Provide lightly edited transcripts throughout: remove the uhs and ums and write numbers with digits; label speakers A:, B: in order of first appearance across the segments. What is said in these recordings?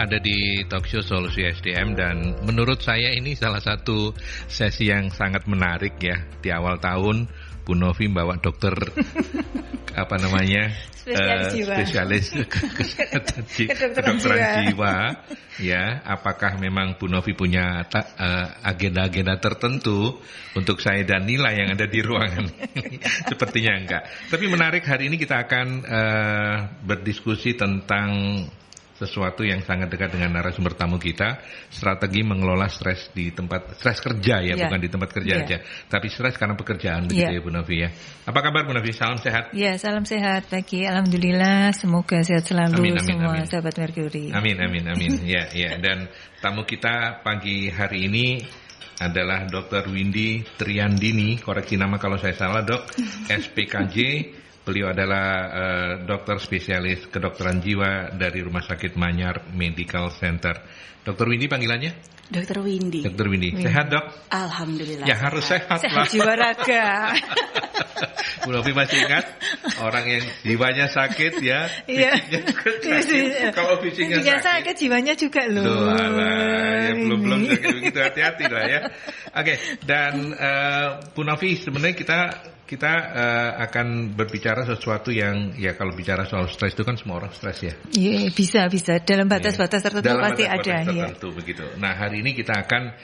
A: ada di Talkshow Solusi SDM dan menurut saya ini salah satu sesi yang sangat menarik ya. Di awal tahun Bu Novi bawa dokter spesialis kedokteran jiwa ya. Apakah memang Bu Novi punya agenda-agenda tertentu untuk saya dan Nila yang ada di ruangan? Sepertinya enggak. Tapi menarik, hari ini kita akan berdiskusi tentang sesuatu yang sangat dekat dengan narasumber tamu kita, strategi mengelola stres di tempat stres kerja ya, bukan di tempat kerja aja, tapi stres karena pekerjaan begitu ya Bu Novi ya. Apa kabar Bu Novi? Salam sehat.
B: Ya, salam sehat pagi. Alhamdulillah, semoga sehat selalu semua sahabat Mercury.
A: Amin. Ya. Dan tamu kita pagi hari ini adalah Dr. Windy Triandini, koreksi nama kalau saya salah Dok, SPKJ. Beliau adalah dokter spesialis kedokteran jiwa dari Rumah Sakit Manyar Medical Center. Dr. Windy panggilannya?
B: Dr. Windy.
A: Dr. Windy. Sehat Dok?
B: Alhamdulillah.
A: Ya harus sehat lah.
B: Sehat jiwa raga.
A: Bu Novi masih ingat orang yang jiwanya sakit ya? Iya. Kalau fisiknya
B: sakit, jiwanya juga loh.
A: Ya belum begitu, hati-hati lah ya. Oke, dan Bu Novi sebenarnya kita akan berbicara sesuatu yang ya kalau bicara soal stres itu kan semua orang stres ya. Iya,
B: bisa dalam batas-batas tertentu pasti ada
A: tertentu, begitu. Nah, hari ini kita akan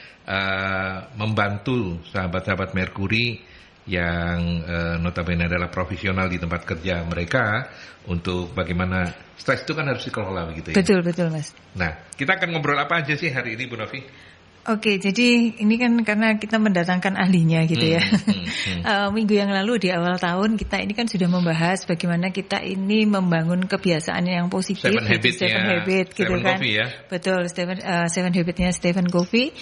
A: membantu sahabat-sahabat Mercury yang notabene adalah profesional di tempat kerja mereka untuk bagaimana stres itu kan harus dikelola begitu ya.
B: Betul Mas.
A: Nah, kita akan ngobrol apa aja sih hari ini Bu Novi?
B: Oke, jadi ini kan karena kita mendatangkan ahlinya gitu ya. Minggu yang lalu di awal tahun kita ini kan sudah membahas bagaimana kita ini membangun kebiasaan yang positif.
A: Seven
B: Habit gitu kan.
A: Covey, ya?
B: Betul, Seven Habit-nya Stephen Covey.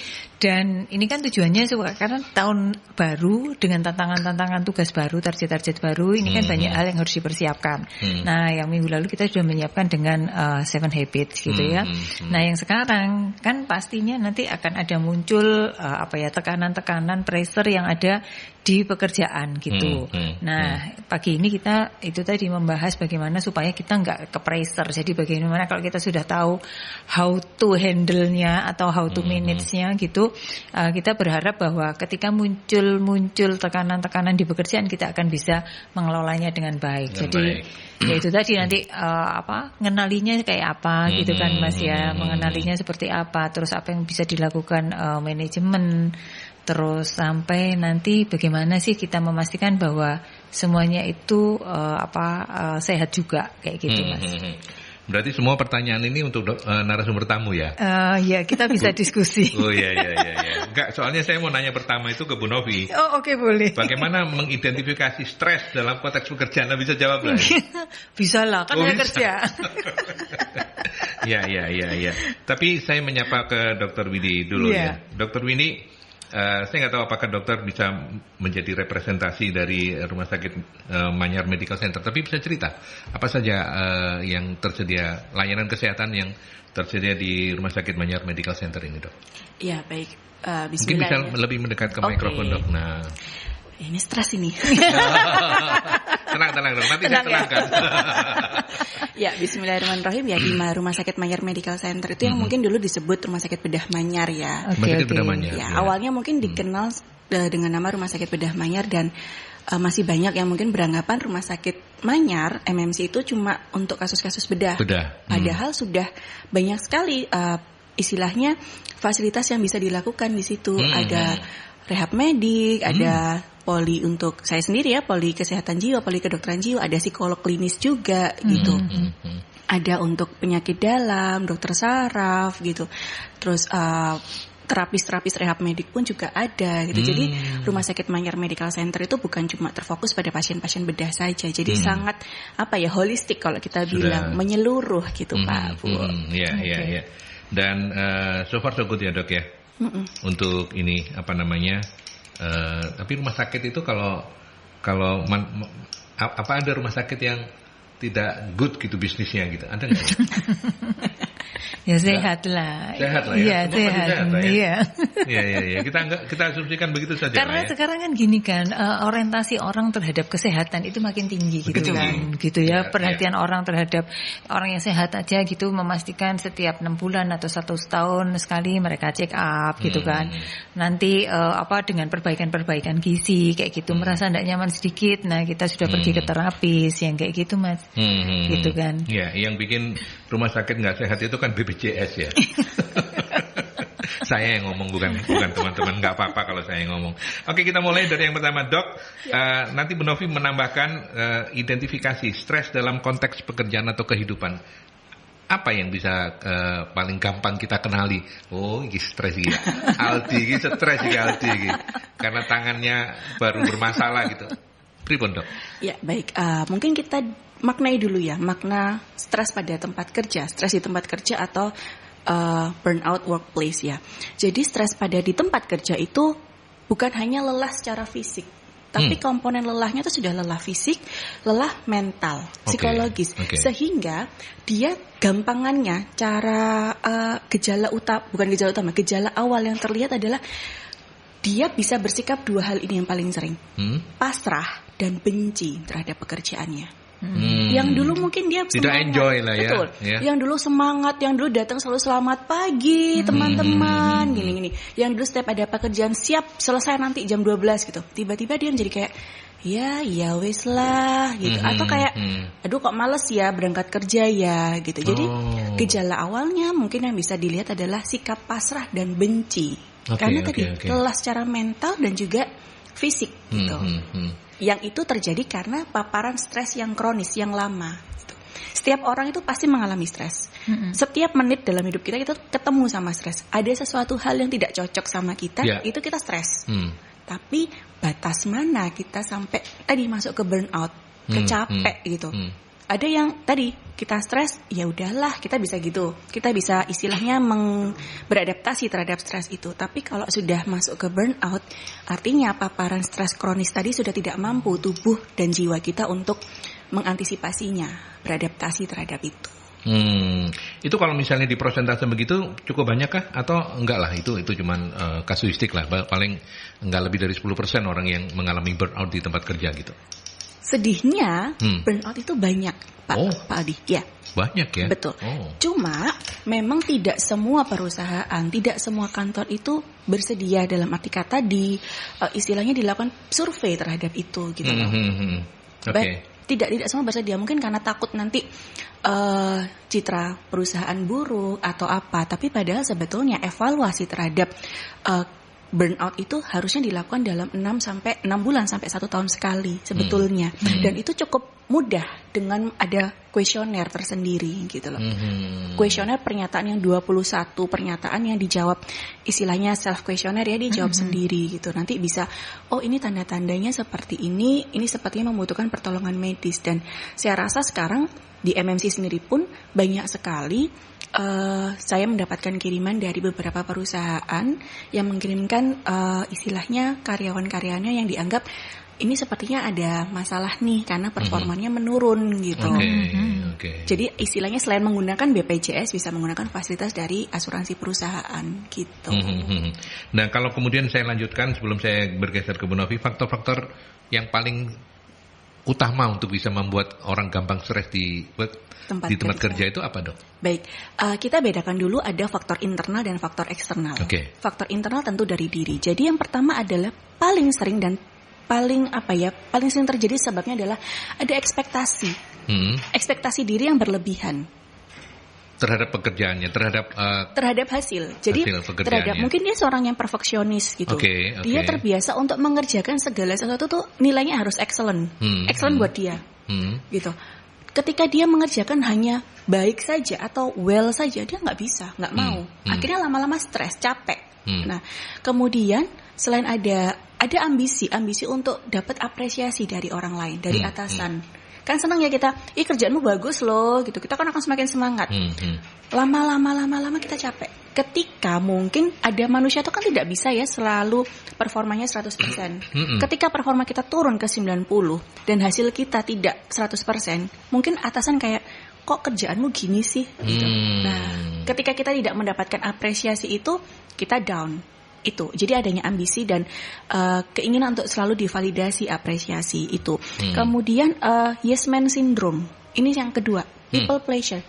B: Dan ini kan tujuannya karena tahun baru dengan tantangan-tantangan tugas baru, target-target baru, ini kan banyak hal yang harus dipersiapkan. Nah, yang minggu lalu kita sudah menyiapkan dengan Seven Habits gitu ya. Nah, yang sekarang kan pastinya nanti akan ada muncul tekanan-tekanan, pressure yang ada di pekerjaan gitu. Nah, pagi ini kita itu tadi membahas bagaimana supaya kita nggak ke pressure. Jadi bagaimana kalau kita sudah tahu how to handle-nya atau how to manage-nya gitu, kita berharap bahwa ketika muncul tekanan-tekanan di pekerjaan kita akan bisa mengelolanya dengan baik. Jadi ya itu tadi nanti ngenalinya kayak apa gitu kan Mas ya, mengenalinya seperti apa, terus apa yang bisa dilakukan manajemen, terus sampai nanti bagaimana sih kita memastikan bahwa semuanya itu sehat juga kayak gitu Mas.
A: Berarti semua pertanyaan ini untuk narasumber tamu ya?
B: Ya, kita bisa diskusi.
A: Oh iya. Enggak, soalnya saya mau nanya pertama itu ke Bu Novi.
B: Oh oke, boleh.
A: Bagaimana mengidentifikasi stres dalam konteks pekerjaan? Bisa jawab lah.
B: Bisa lah, kan saya kerja.
A: Ya. Tapi saya menyapa ke Dr. Windy dulu ya. Dr. Windy, saya nggak tahu apakah dokter bisa menjadi representasi dari Rumah Sakit Manyar Medical Center, tapi bisa cerita apa saja yang tersedia, layanan kesehatan yang tersedia di Rumah Sakit Manyar Medical Center ini, Dok?
C: Ya, baik.
A: Mungkin bisa lebih mendekat ke mikrofon, Dok. Nah,
C: ini stres ini.
A: Tenang dong, nanti saya tenangkan.
C: Ya, bismillahirrahmanirrahim. Ya, di Rumah Sakit Manyar Medical Center itu yang mungkin dulu disebut Rumah Sakit Bedah Manyar ya.
A: Rumah Sakit Bedah Manyar.
C: Ya, awalnya mungkin dikenal dengan nama Rumah Sakit Bedah Manyar dan masih banyak yang mungkin beranggapan Rumah Sakit Manyar MMC itu cuma untuk kasus-kasus bedah. Padahal sudah banyak sekali istilahnya fasilitas yang bisa dilakukan di situ. Ada rehab medik, ada poli untuk saya sendiri ya, poli kesehatan jiwa, poli kedokteran jiwa, ada psikolog klinis juga gitu. Ada untuk penyakit dalam, dokter saraf gitu. Terus terapis rehab medik pun juga ada gitu. Jadi Rumah Sakit Manyar Medical Center itu bukan cuma terfokus pada pasien-pasien bedah saja. Jadi sangat holistik kalau kita bilang, menyeluruh gitu Pak Bu.
A: Iya. Dan so far so good ya Dok ya. Untuk ini tapi rumah sakit itu kalau ada rumah sakit yang tidak good gitu bisnisnya gitu, ada nggak?
B: Ya sehat lah.
A: Sehat lah
B: Iya,
A: ya.
B: sehat. Iya.
A: Iya. Kita asumsikan begitu saja.
B: Karena sekarang kan gini kan, orientasi orang terhadap kesehatan itu makin tinggi gitu kan. Gitu ya, perhatian orang terhadap orang yang sehat aja gitu, memastikan setiap 6 bulan atau 1 tahun sekali mereka check up gitu kan. Nanti dengan perbaikan gizi kayak gitu, merasa tidak nyaman sedikit, nah kita sudah pergi ke terapis yang kayak gitu Mas. Gitu kan.
A: Ya, yang bikin rumah sakit nggak sehat itu kan BPJS ya. Saya yang ngomong bukan teman-teman, nggak apa-apa kalau saya yang ngomong. Oke, kita mulai dari yang pertama, Dok. Nanti Bu Novi menambahkan identifikasi stres dalam konteks pekerjaan atau kehidupan. Apa yang bisa paling gampang kita kenali? Oh, ini stres ya. Aldi, ini stres ya Aldi. Karena tangannya baru bermasalah gitu. Pripun, Dok?
C: Ya, baik. Mungkin kita maknai dulu ya, makna stres pada tempat kerja, stres di tempat kerja atau burnout workplace ya. Jadi stres pada di tempat kerja itu bukan hanya lelah secara fisik, tapi komponen lelahnya itu sudah lelah fisik, lelah mental, psikologis, sehingga dia gampangannya cara gejala awal yang terlihat adalah dia bisa bersikap 2 hal ini yang paling sering, pasrah dan benci terhadap pekerjaannya. Yang dulu mungkin dia
A: tidak semangat, enjoy lah ya.
C: Betul. Yang dulu semangat, yang dulu datang selalu selamat pagi teman-teman, gini-gini. Yang dulu setiap ada pekerjaan siap selesai nanti jam 12 gitu. Tiba-tiba dia jadi kayak ya wes lah gitu. Atau kayak aduh kok males ya berangkat kerja ya gitu. Jadi gejala awalnya mungkin yang bisa dilihat adalah sikap pasrah dan benci. Karena tadi lelah secara mental dan juga fisik gitu. Yang itu terjadi karena paparan stres yang kronis, yang lama. Setiap orang itu pasti mengalami stres. Setiap menit dalam hidup kita ketemu sama stres. Ada sesuatu hal yang tidak cocok sama kita, itu kita stres. Tapi batas mana kita sampai tadi masuk ke burnout, ke capek gitu. Ada yang tadi kita stres, ya udahlah kita bisa gitu. Kita bisa istilahnya beradaptasi terhadap stres itu. Tapi kalau sudah masuk ke burnout, artinya paparan stres kronis tadi sudah tidak mampu tubuh dan jiwa kita untuk mengantisipasinya, beradaptasi terhadap itu.
A: Itu kalau misalnya di persentase begitu cukup banyak kah? Atau enggak lah, itu cuman kasuistik lah. Paling enggak lebih dari 10% orang yang mengalami burnout di tempat kerja gitu.
C: Sedihnya burnout itu banyak Pak Aldi. Ya.
A: Banyak ya?
C: Betul. Cuma memang tidak semua perusahaan, tidak semua kantor itu bersedia, dalam arti kata istilahnya dilakukan survei terhadap itu gitu loh. Tidak semua bersedia, mungkin karena takut nanti citra perusahaan buruk atau apa. Tapi padahal sebetulnya evaluasi terhadap burnout itu harusnya dilakukan dalam 6 bulan sampai 1 tahun sekali sebetulnya. Dan itu cukup mudah dengan ada kuesioner tersendiri gitu loh. Kuesioner pernyataan yang 21 pernyataan yang dijawab, istilahnya self kuesioner ya, dijawab sendiri gitu. Nanti bisa ini tanda-tandanya seperti ini sepertinya membutuhkan pertolongan medis. Dan saya rasa sekarang di MMC sendiri pun banyak sekali saya mendapatkan kiriman dari beberapa perusahaan yang mengirimkan istilahnya karyawan-karyawannya yang dianggap ini sepertinya ada masalah nih karena performanya menurun gitu. Jadi istilahnya selain menggunakan BPJS bisa menggunakan fasilitas dari asuransi perusahaan gitu.
A: Nah kalau kemudian saya lanjutkan sebelum saya bergeser ke Bu Novi, faktor-faktor yang paling utama untuk bisa membuat orang gampang stres di tempat kerja itu apa, Dok?
C: Baik, kita bedakan dulu ada faktor internal dan faktor eksternal. Faktor internal tentu dari diri. Jadi yang pertama adalah paling sering dan paling sering terjadi sebabnya adalah ada ekspektasi. Ekspektasi diri yang berlebihan.
A: Terhadap pekerjaannya, terhadap
C: hasil. Jadi terhadap mungkin dia seorang yang perfeksionis gitu. Dia terbiasa untuk mengerjakan segala sesuatu tuh nilainya harus excellent. Excellent buat dia. Gitu. Ketika dia mengerjakan hanya baik saja atau well saja, dia nggak bisa, nggak mau. Akhirnya lama-lama stres, capek. Nah, kemudian selain ada ambisi untuk dapat apresiasi dari orang lain, dari atasan. Kan senang ya kita, kerjaanmu bagus loh gitu. Kita kan akan semakin semangat. Lama-lama kita capek. Ketika mungkin ada manusia itu kan tidak bisa ya selalu performanya 100%. Ketika performa kita turun ke 90 dan hasil kita tidak 100%, mungkin atasan kayak kok kerjaanmu gini sih gitu. Nah, Ketika kita tidak mendapatkan apresiasi itu, kita down. Itu. Jadi adanya ambisi dan keinginan untuk selalu divalidasi, apresiasi itu. Kemudian yes man syndrome. Ini yang kedua, people pleasure.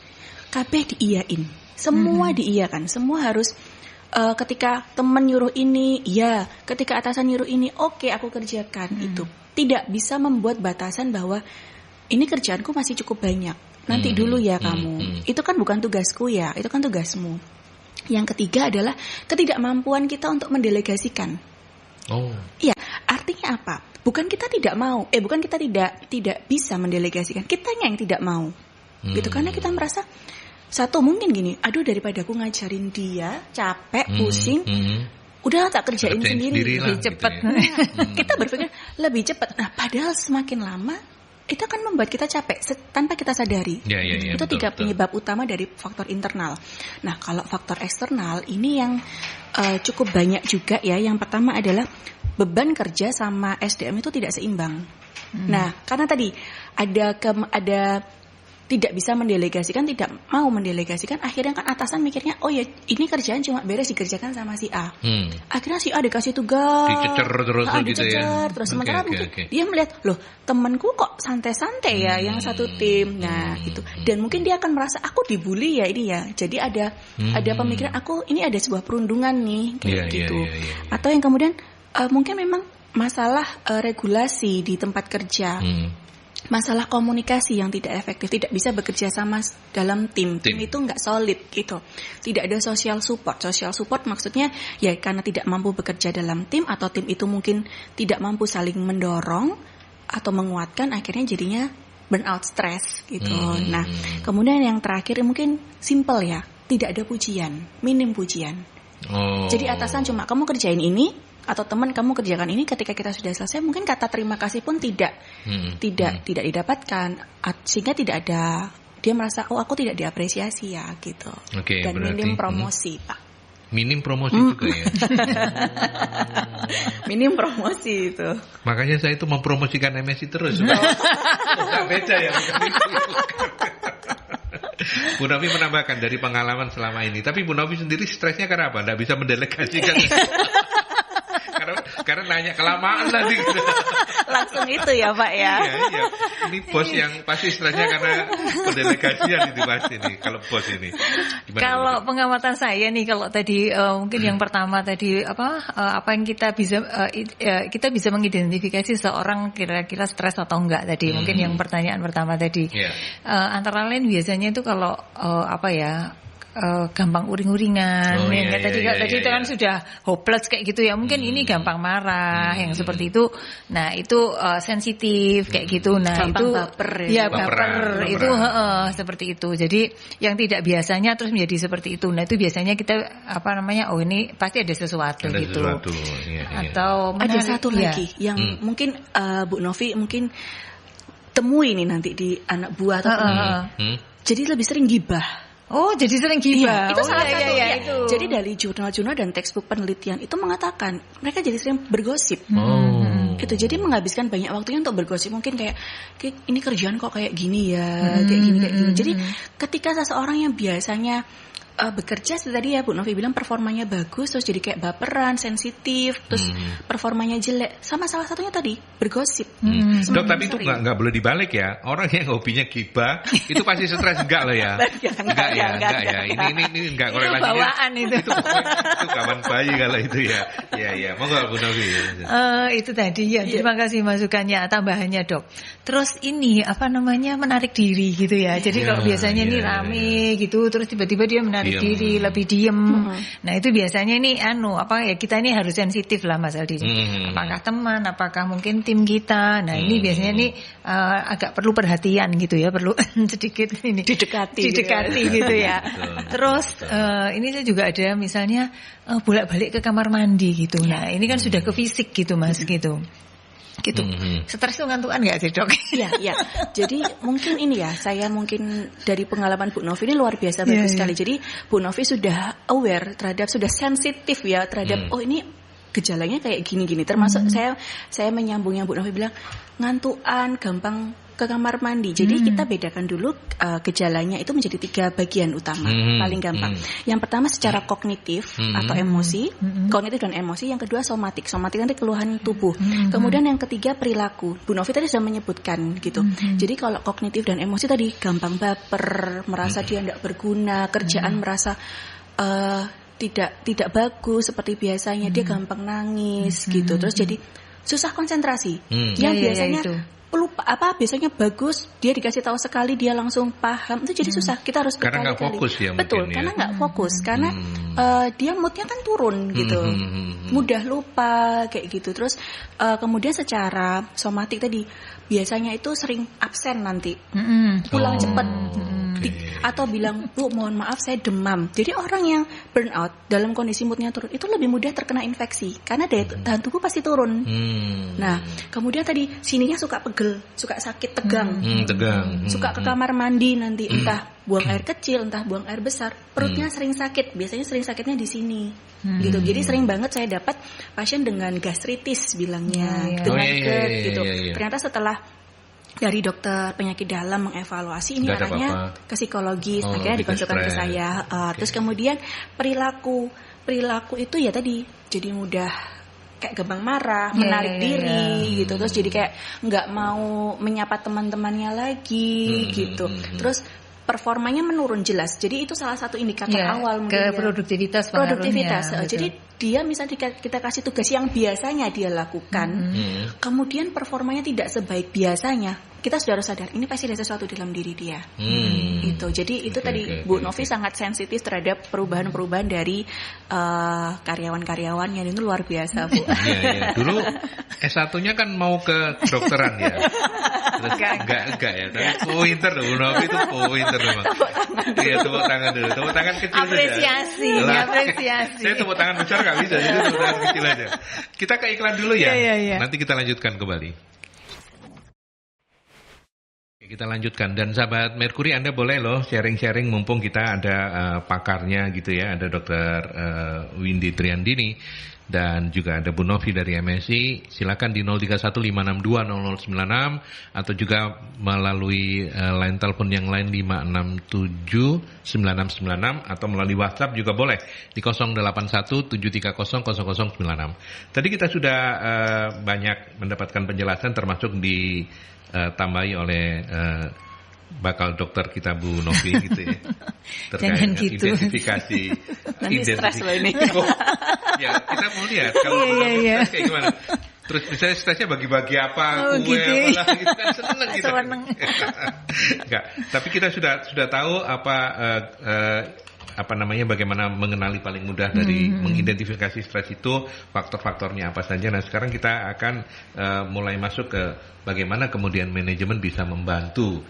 C: Kabeh diiyain. Semua diiyakan. Semua harus ketika teman nyuruh ini, ya. Ketika atasan nyuruh ini, oke, aku kerjakan itu. Tidak bisa membuat batasan bahwa ini kerjaanku masih cukup banyak. Nanti dulu ya kamu. Itu kan bukan tugasku ya, itu kan tugasmu. Yang ketiga adalah ketidakmampuan kita untuk mendelegasikan. Iya, artinya apa? Bukan kita tidak mau, bukan kita tidak bisa mendelegasikan. Kitanya yang tidak mau. Gitu, karena kita merasa satu mungkin gini, aduh daripada aku ngajarin dia capek, pusing, udah tak kerjain sendiri lebih cepat. Gitu. Kita berpikir lebih cepat. Nah, padahal semakin lama itu akan membuat kita capek tanpa kita sadari. Itu betul, 3 penyebab utama dari faktor internal. Nah, kalau faktor eksternal ini yang cukup banyak juga ya. Yang pertama adalah beban kerja sama SDM itu tidak seimbang. Nah, karena tadi ada tidak bisa mendelegasikan, tidak mau mendelegasikan, akhirnya kan atasan mikirnya, oh ya ini kerjaan cuma beres dikerjakan sama si A. Akhirnya si A dikasih tugas,
A: dicecer terus gitu ya.
C: Terus sementara mungkin dia melihat, loh temanku kok santai-santai ya yang satu tim. Nah itu, dan mungkin dia akan merasa aku dibully ya ini ya. Jadi ada pemikiran aku ini ada sebuah perundungan nih kayak gitu. Atau yang kemudian mungkin memang masalah regulasi di tempat kerja. Masalah komunikasi yang tidak efektif, tidak bisa bekerja sama dalam tim itu nggak solid gitu, tidak ada social support maksudnya ya karena tidak mampu bekerja dalam tim atau tim itu mungkin tidak mampu saling mendorong atau menguatkan, akhirnya jadinya burnout, stres gitu. Nah kemudian yang terakhir mungkin simple ya, tidak ada pujian, minim pujian. Jadi atasan cuma kamu kerjain ini atau teman kamu kerjakan ini, ketika kita sudah selesai mungkin kata terima kasih pun tidak didapatkan, sehingga tidak ada, dia merasa oh aku tidak diapresiasi ya gitu. Dan berarti, minim promosi Pak.
A: Minim promosi juga ya.
C: Minim promosi itu.
A: Makanya saya itu mempromosikan MSI terus. Nggak beda ya. Bu Novi menambahkan dari pengalaman selama ini. Tapi Bu Novi sendiri stresnya karena apa? Nggak bisa mendelegasikan. Karena nanya kelamaan tadi gitu.
C: Langsung itu ya Pak ya.
A: Iya. Ini bos yang pasti stresnya karena pendelegasian itu pasti nih. Kalau bos ini.
B: Kalau pengamatan saya nih, kalau tadi mungkin yang pertama tadi apa yang kita bisa mengidentifikasi seorang kira-kira stres atau enggak tadi. Mungkin yang pertanyaan pertama tadi. Antara lain biasanya itu kalau gampang uring-uringan, tadi itu kan sudah hopeless kayak gitu ya. Mungkin ini gampang marah, yang seperti itu. Nah itu sensitif kayak gitu. Nah
C: gampang
B: itu
C: baper
B: itu seperti itu. Jadi yang tidak biasanya terus menjadi seperti itu. Nah itu biasanya kita oh ini pasti ada sesuatu gitu. Atau
C: ada satu lagi yang mungkin Bu Novi mungkin temui nih nanti di anak buah atau jadi lebih sering gibah.
B: Oh, jadi sering gibah.
C: Itu salah satunya. Itu. Jadi dari jurnal-jurnal dan textbook penelitian itu mengatakan mereka jadi sering bergosip. Itu jadi menghabiskan banyak waktunya untuk bergosip. Mungkin kayak ini kerjaan kok kayak gini ya, kayak gini. Jadi ketika seseorang yang biasanya bekerja seperti tadi ya Bu Novi bilang performanya bagus, terus jadi kayak baperan, sensitif, terus performanya jelek, sama salah satunya tadi bergosip.
A: Dok, tapi itu nggak boleh dibalik ya. Orang yang hobinya gibah itu pasti stres, enggak loh ya. Enggak ya. Ini enggak korelasinya.
B: Bawaan itu.
A: Itu kawan bayi kalau itu ya. Iya. Monggo Bu Novi.
B: Itu tadi ya. Terima kasih masukannya, tambahannya Dok. Terus ini menarik diri gitu ya. Jadi kalau biasanya ini rame gitu, terus tiba-tiba dia menarik diri, lebih diem. Nah itu biasanya ini kita ini harus sensitif lah Mas Aldi. Apakah teman, apakah mungkin tim kita. Nah ini biasanya ini agak perlu perhatian gitu ya, perlu sedikit ini didekati gitu ya. Terus ini saya juga ada misalnya bolak-balik ke kamar mandi gitu. Nah ini kan sudah ke fisik gitu Mas gitu. Stres itu ngantukan nggak sih Dok?
C: Iya. Jadi mungkin ini ya, saya mungkin dari pengalaman Bu Novi ini luar biasa bagus sekali. Jadi Bu Novi sudah aware terhadap, sudah sensitif ya terhadap oh ini gejalanya kayak gini-gini. Termasuk saya menyambung yang Bu Novi bilang ngantukan, gampang ke kamar mandi. Jadi kita bedakan dulu gejalanya itu menjadi 3 bagian utama, paling gampang. Yang pertama secara kognitif atau emosi, kognitif dan emosi. Yang kedua somatik. Somatik nanti keluhan tubuh. Kemudian yang ketiga perilaku. Bu Novi tadi sudah menyebutkan gitu. Jadi kalau kognitif dan emosi tadi gampang baper, merasa dia tidak berguna, kerjaan merasa tidak bagus seperti biasanya, dia gampang nangis gitu. Terus jadi susah konsentrasi. Yang biasanya lupa biasanya bagus, dia dikasih tahu sekali dia langsung paham, itu jadi susah. Kita harus
A: karena nggak fokus ya.
C: Betul, karena nggak fokus, karena dia moodnya kan turun gitu, mudah lupa kayak gitu. Terus kemudian secara somatik tadi biasanya itu sering absen nanti, pulang cepat. Atau bilang, Bu mohon maaf saya demam. Jadi orang yang burnout dalam kondisi moodnya turun itu lebih mudah terkena infeksi karena daya tahan tubuh pasti turun. Nah kemudian tadi sininya suka pegel, suka sakit, tegang, suka ke kamar mandi nanti, entah buang air kecil, entah buang air besar, perutnya sering sakit. Biasanya sering sakitnya di sini, gitu. Jadi sering banget saya dapat pasien dengan gastritis bilangnya, dengan GERD gitu. Ternyata setelah dari dokter penyakit dalam mengevaluasi ini arahnya ke psikologis, akhirnya dikonsulkan ke saya. Terus kemudian perilaku itu ya tadi jadi mudah kayak gampang marah, menarik diri gitu. Terus jadi kayak nggak mau menyapa teman-temannya lagi gitu. Terus performanya menurun jelas. Jadi itu salah satu indikator awal
B: ke produktivitas.
C: Jadi dia misalnya kita kasih tugas yang biasanya dia lakukan, kemudian performanya tidak sebaik biasanya, kita sudah harus sadar ini pasti ada sesuatu dalam diri dia. Itu. Jadi itu tadi Bu Novi sangat sensitif terhadap perubahan-perubahan dari karyawan-karyawannya, itu luar biasa, Bu.
A: Dulu S1-nya kan mau ke dokteran ya. Terus enggak ya, tapi pointer Bu Novi itu pointer memang. Iya, tepuk tangan dulu. Tepuk tangan kecil
B: apresiasi,
A: saja.
B: Apresiasi.
A: Saya tepuk tangan besar enggak bisa, jadi tepuk tangan kecil aja. Kita ke iklan dulu ya. Nanti kita lanjutkan kembali. Kita lanjutkan, dan sahabat Merkuri Anda boleh loh sharing-sharing mumpung kita ada pakarnya gitu ya, ada Dr. Windy Triandini dan juga ada Bu Novi dari MSI. Silakan di 0315620096 atau juga melalui line telepon yang lain 5679696 atau melalui WhatsApp juga boleh di 0817300096. Tadi kita sudah banyak mendapatkan penjelasan termasuk di tambahi oleh bakal dokter kita Bu Novi gitu ya.
B: Jangan gitu.
A: Identifikasi.
C: Nanti stres loh ini.
A: Ya kita mau lihat kalau Bu Novi stres kayak gimana. Terus misalnya stresnya bagi-bagi apa, kue
B: gitu.
A: Apalah gitu kan seneng gitu. Enggak, tapi kita sudah tahu apa namanya, bagaimana mengenali paling mudah dari mengidentifikasi stres itu, faktor-faktornya apa saja. Nah sekarang kita akan mulai masuk ke bagaimana kemudian manajemen bisa membantu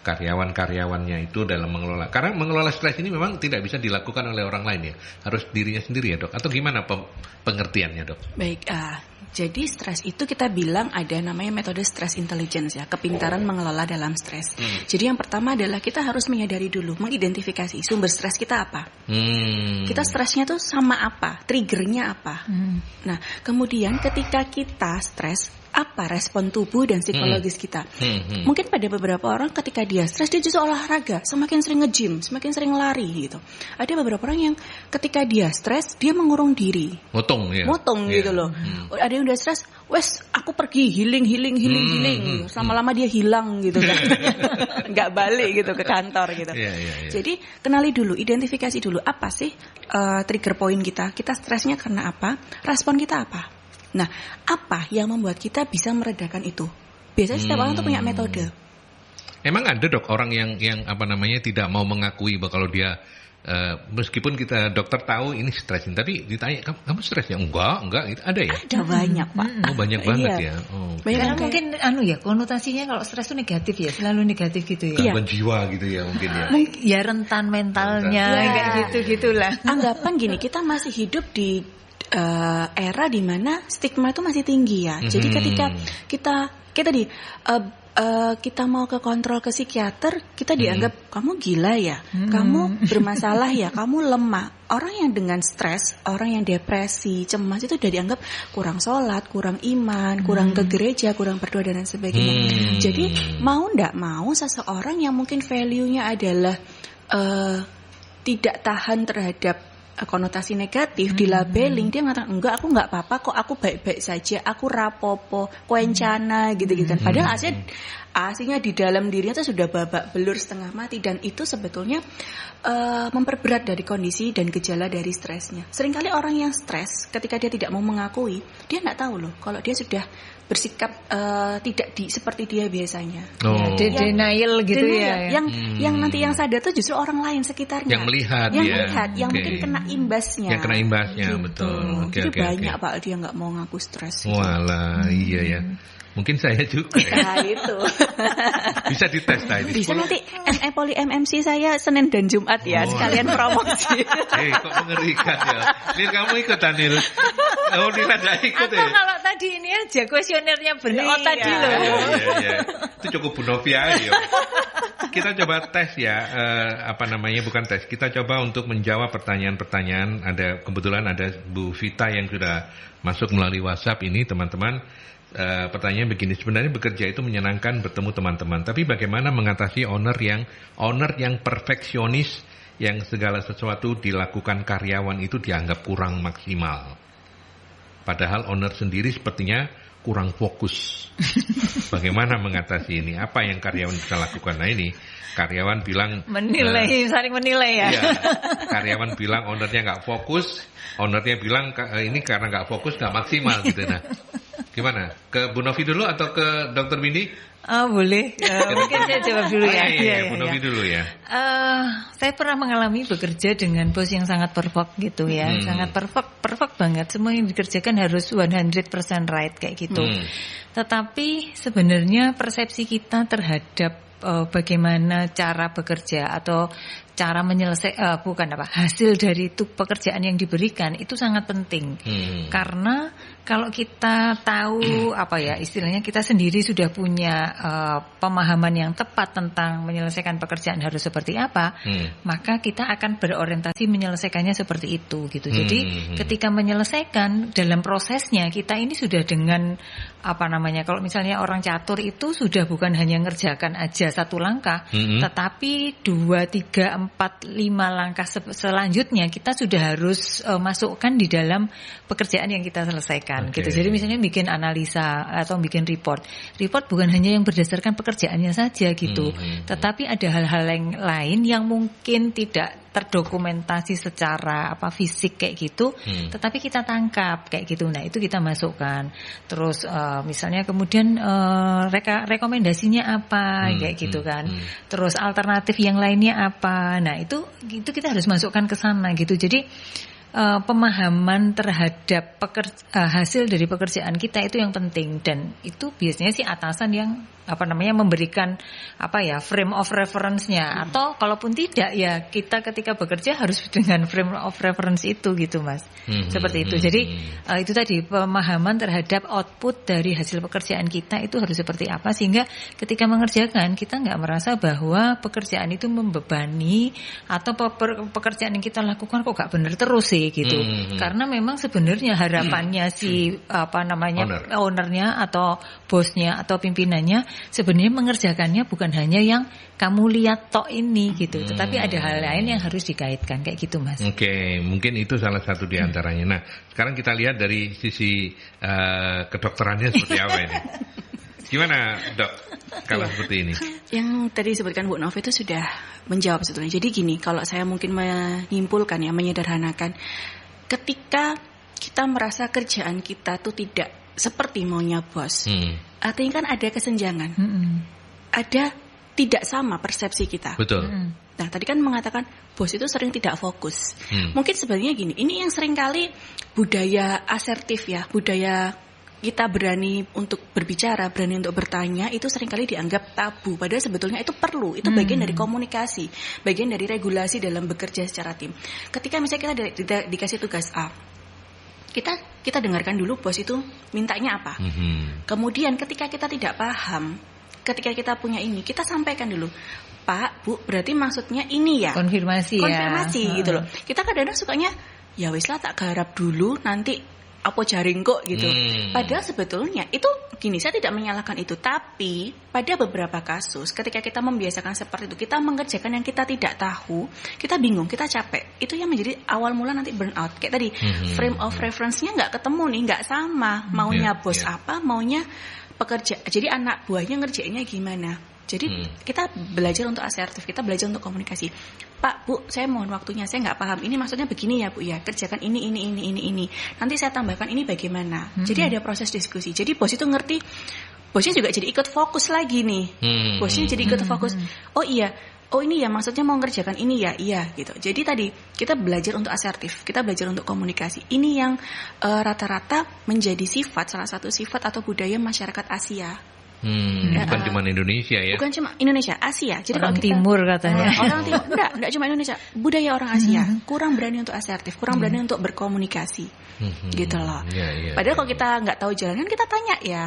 A: karyawan-karyawannya itu dalam mengelola. Karena mengelola stres ini memang tidak bisa dilakukan oleh orang lain ya, harus dirinya sendiri ya Dok. Atau gimana pengertiannya Dok?
C: Baik, jadi stres itu kita bilang ada namanya metode stress intelligence ya, kepintaran mengelola dalam stres. Jadi yang pertama adalah kita harus menyadari dulu, mengidentifikasi sumber stres kita apa. Kita stresnya tuh sama apa, triggernya apa. Nah, kemudian ketika kita stres, apa respon tubuh dan psikologis kita. Mungkin pada beberapa orang ketika dia stres, dia justru olahraga, semakin sering nge-gym, semakin sering lari gitu. Ada beberapa orang yang ketika dia stres, dia mengurung diri, motong gitu loh. Ada yang udah stres, wes aku pergi healing. Lama-lama dia hilang gitu kan. Nggak balik gitu ke kantor gitu. Jadi kenali dulu, identifikasi dulu apa sih trigger point kita stresnya karena apa, respon kita apa. Nah, apa yang membuat kita bisa meredakan itu? Biasanya setiap orang tuh punya metode.
A: Emang ada Dok orang yang apa namanya tidak mau mengakui bahwa kalau dia meskipun kita dokter tahu ini stres, tapi ditanya kamu stres ya? Enggak, itu ada ya?
C: Ada banyak Pak.
A: Oh banyak banget ya.
B: Karena mungkin konotasinya kalau stres itu negatif ya, selalu negatif gitu ya.
A: Gangguan jiwa gitu ya mungkin ya.
B: Ya rentan mentalnya kayak gitu-gitulah.
C: Anggapan gini, kita masih hidup di era di mana stigma itu masih tinggi ya. Jadi ketika kita tadi kita mau ke kontrol ke psikiater, kita dianggap kamu gila ya, kamu bermasalah ya, kamu lemah. Orang yang dengan stres, orang yang depresi, cemas itu udah dianggap kurang sholat, kurang iman, kurang ke gereja, kurang berdoa dan sebagainya. Jadi mau ndak mau seseorang yang mungkin value-nya adalah tidak tahan terhadap konotasi negatif, dilabeling, dia mengatakan enggak, aku enggak apa-apa kok, aku baik-baik saja, aku rapopo, koencana gitu-gitu. Padahal aslinya di dalam dirinya itu sudah babak belur, setengah mati, dan itu sebetulnya memperberat dari kondisi dan gejala dari stresnya. Seringkali orang yang stres ketika dia tidak mau mengakui, dia enggak tahu loh kalau dia sudah bersikap tidak seperti dia biasanya.
B: Denial gitu ya.
C: Yang nanti yang sadar tuh justru orang lain sekitarnya.
A: Yang melihat,
C: yang mungkin kena imbasnya.
A: Yang kena imbasnya, gitu. Betul.
C: Jadi banyak Pak dia nggak mau ngaku stres.
A: Walah, iya ya. Mungkin saya juga ya.
C: Nah itu.
A: Bisa dites tadi.
C: Bisa nanti Poli MMC saya Senin dan Jumat ya, sekalian promosi.
A: Kok mengerikan ya. Nil, kamu ikut Nil. Oh, Nil ada ikut ya.
B: Kalau tadi ini aja kuesionernya benar tadi loh.
A: Iya. Itu cukup Bu Novi aja. Kita coba tes ya, bukan tes. Kita coba untuk menjawab pertanyaan-pertanyaan. Kebetulan ada Bu Vita yang sudah masuk melalui WhatsApp ini, teman-teman. Pertanyaan begini, sebenarnya bekerja itu menyenangkan bertemu teman-teman, tapi bagaimana mengatasi owner yang perfeksionis, yang segala sesuatu dilakukan karyawan itu dianggap kurang maksimal, padahal owner sendiri sepertinya kurang fokus. Bagaimana mengatasi ini? Apa yang karyawan bisa lakukan? Nah ini karyawan bilang
B: saling menilai ya.
A: Iya, karyawan bilang ownernya nggak fokus, ownernya bilang ini karena nggak fokus nggak maksimal gitu. Nah, gimana? Ke Bu Novi dulu atau ke Dr. Windy?
B: Boleh. Mungkin saya jawab dulu ya.
A: Iya, Bu Novi dulu ya.
B: Saya pernah mengalami bekerja dengan bos yang sangat perfect gitu ya. Sangat perfect banget. Semua yang dikerjakan harus 100% right kayak gitu. Tetapi sebenarnya persepsi kita terhadap bagaimana cara bekerja atau cara menyelesaikan hasil dari itu pekerjaan yang diberikan itu sangat penting. Karena kalau kita tahu istilahnya kita sendiri sudah punya pemahaman yang tepat tentang menyelesaikan pekerjaan harus seperti apa, maka kita akan berorientasi menyelesaikannya seperti itu gitu. Jadi ketika menyelesaikan dalam prosesnya kita ini sudah dengan kalau misalnya orang catur itu sudah bukan hanya ngerjakan aja satu langkah, tetapi 2, 3, 4, 5 langkah selanjutnya kita sudah harus masukkan di dalam pekerjaan yang kita selesaikan gitu. Jadi misalnya bikin analisa atau bikin report bukan hanya yang berdasarkan pekerjaannya saja gitu, tetapi ada hal-hal lain yang mungkin tidak terdokumentasi secara fisik kayak gitu, tetapi kita tangkap kayak gitu. Nah itu kita masukkan. Terus misalnya kemudian rekomendasinya apa kayak gitu kan. Terus alternatif yang lainnya apa. Nah itu kita harus masukkan ke sana gitu. Jadi pemahaman terhadap hasil dari pekerjaan kita itu yang penting, dan itu biasanya sih atasan yang memberikan frame of reference-nya, atau kalaupun tidak ya kita ketika bekerja harus dengan frame of reference itu gitu Mas. Seperti itu. Jadi itu tadi pemahaman terhadap output dari hasil pekerjaan kita itu harus seperti apa, sehingga ketika mengerjakan kita nggak merasa bahwa pekerjaan itu membebani atau pekerjaan yang kita lakukan kok nggak benar terus sih gitu. Karena memang sebenarnya harapannya si ownernya atau bosnya atau pimpinannya sebenarnya mengerjakannya bukan hanya yang kamu lihat tok ini gitu, tetapi ada hal lain yang harus dikaitkan kayak gitu Mas.
A: Oke, mungkin itu salah satu di antaranya. Nah, sekarang kita lihat dari sisi kedokterannya seperti apa ini. Gimana Dok kalau seperti ini?
C: Yang tadi disebutkan Bu Novi itu sudah menjawab sebetulnya. Jadi gini, kalau saya mungkin menyimpulkan ya, menyederhanakan, ketika kita merasa kerjaan kita tuh tidak seperti maunya bos, artinya kan ada kesenjangan, ada tidak sama persepsi kita.
A: Betul.
C: Nah tadi kan mengatakan bos itu sering tidak fokus. Mungkin sebenarnya gini, ini yang sering kali budaya asertif ya, budaya kita berani untuk berbicara, berani untuk bertanya, itu seringkali dianggap tabu. Padahal sebetulnya itu perlu, itu bagian dari komunikasi, bagian dari regulasi dalam bekerja secara tim. Ketika misalnya kita dikasih tugas A, kita dengarkan dulu bos itu mintanya apa. Kemudian ketika kita tidak paham, ketika kita punya ini, kita sampaikan dulu, Pak, Bu, berarti maksudnya ini ya.
B: Konfirmasi
C: gitu loh. Kita kadang-kadang sukanya, ya wis lah tak garap dulu, nanti apa jaring kok gitu. Padahal sebetulnya itu gini, saya tidak menyalahkan itu, tapi pada beberapa kasus ketika kita membiasakan seperti itu, kita mengerjakan yang kita tidak tahu, kita bingung, kita capek. Itu yang menjadi awal mula nanti burnout. Kayak tadi, frame of reference-nya nggak ketemu nih, nggak sama. Maunya bos apa, maunya pekerja. Jadi anak buahnya ngerjainnya gimana. Jadi kita belajar untuk asertif, kita belajar untuk komunikasi. Pak, Bu, saya mohon waktunya, saya nggak paham. Ini maksudnya begini ya, Bu ya. Kerjakan ini. Nanti saya tambahkan ini bagaimana. Jadi ada proses diskusi. Jadi bos itu ngerti, bosnya juga jadi ikut fokus lagi nih. Bosnya jadi ikut fokus. Oh iya, oh ini ya maksudnya mau ngerjakan ini ya, iya gitu. Jadi tadi kita belajar untuk asertif, kita belajar untuk komunikasi. Ini yang rata-rata menjadi salah satu sifat atau budaya masyarakat Asia.
A: Bukan cuma Indonesia ya?
C: Bukan cuma Indonesia, Asia. Jadi
B: orang timur katanya.
C: Orang timur, enggak cuma Indonesia. Budaya orang Asia kurang berani untuk asertif, kurang berani untuk berkomunikasi, gitu loh. Padahal kalau kita nggak tahu jalan, kita tanya ya.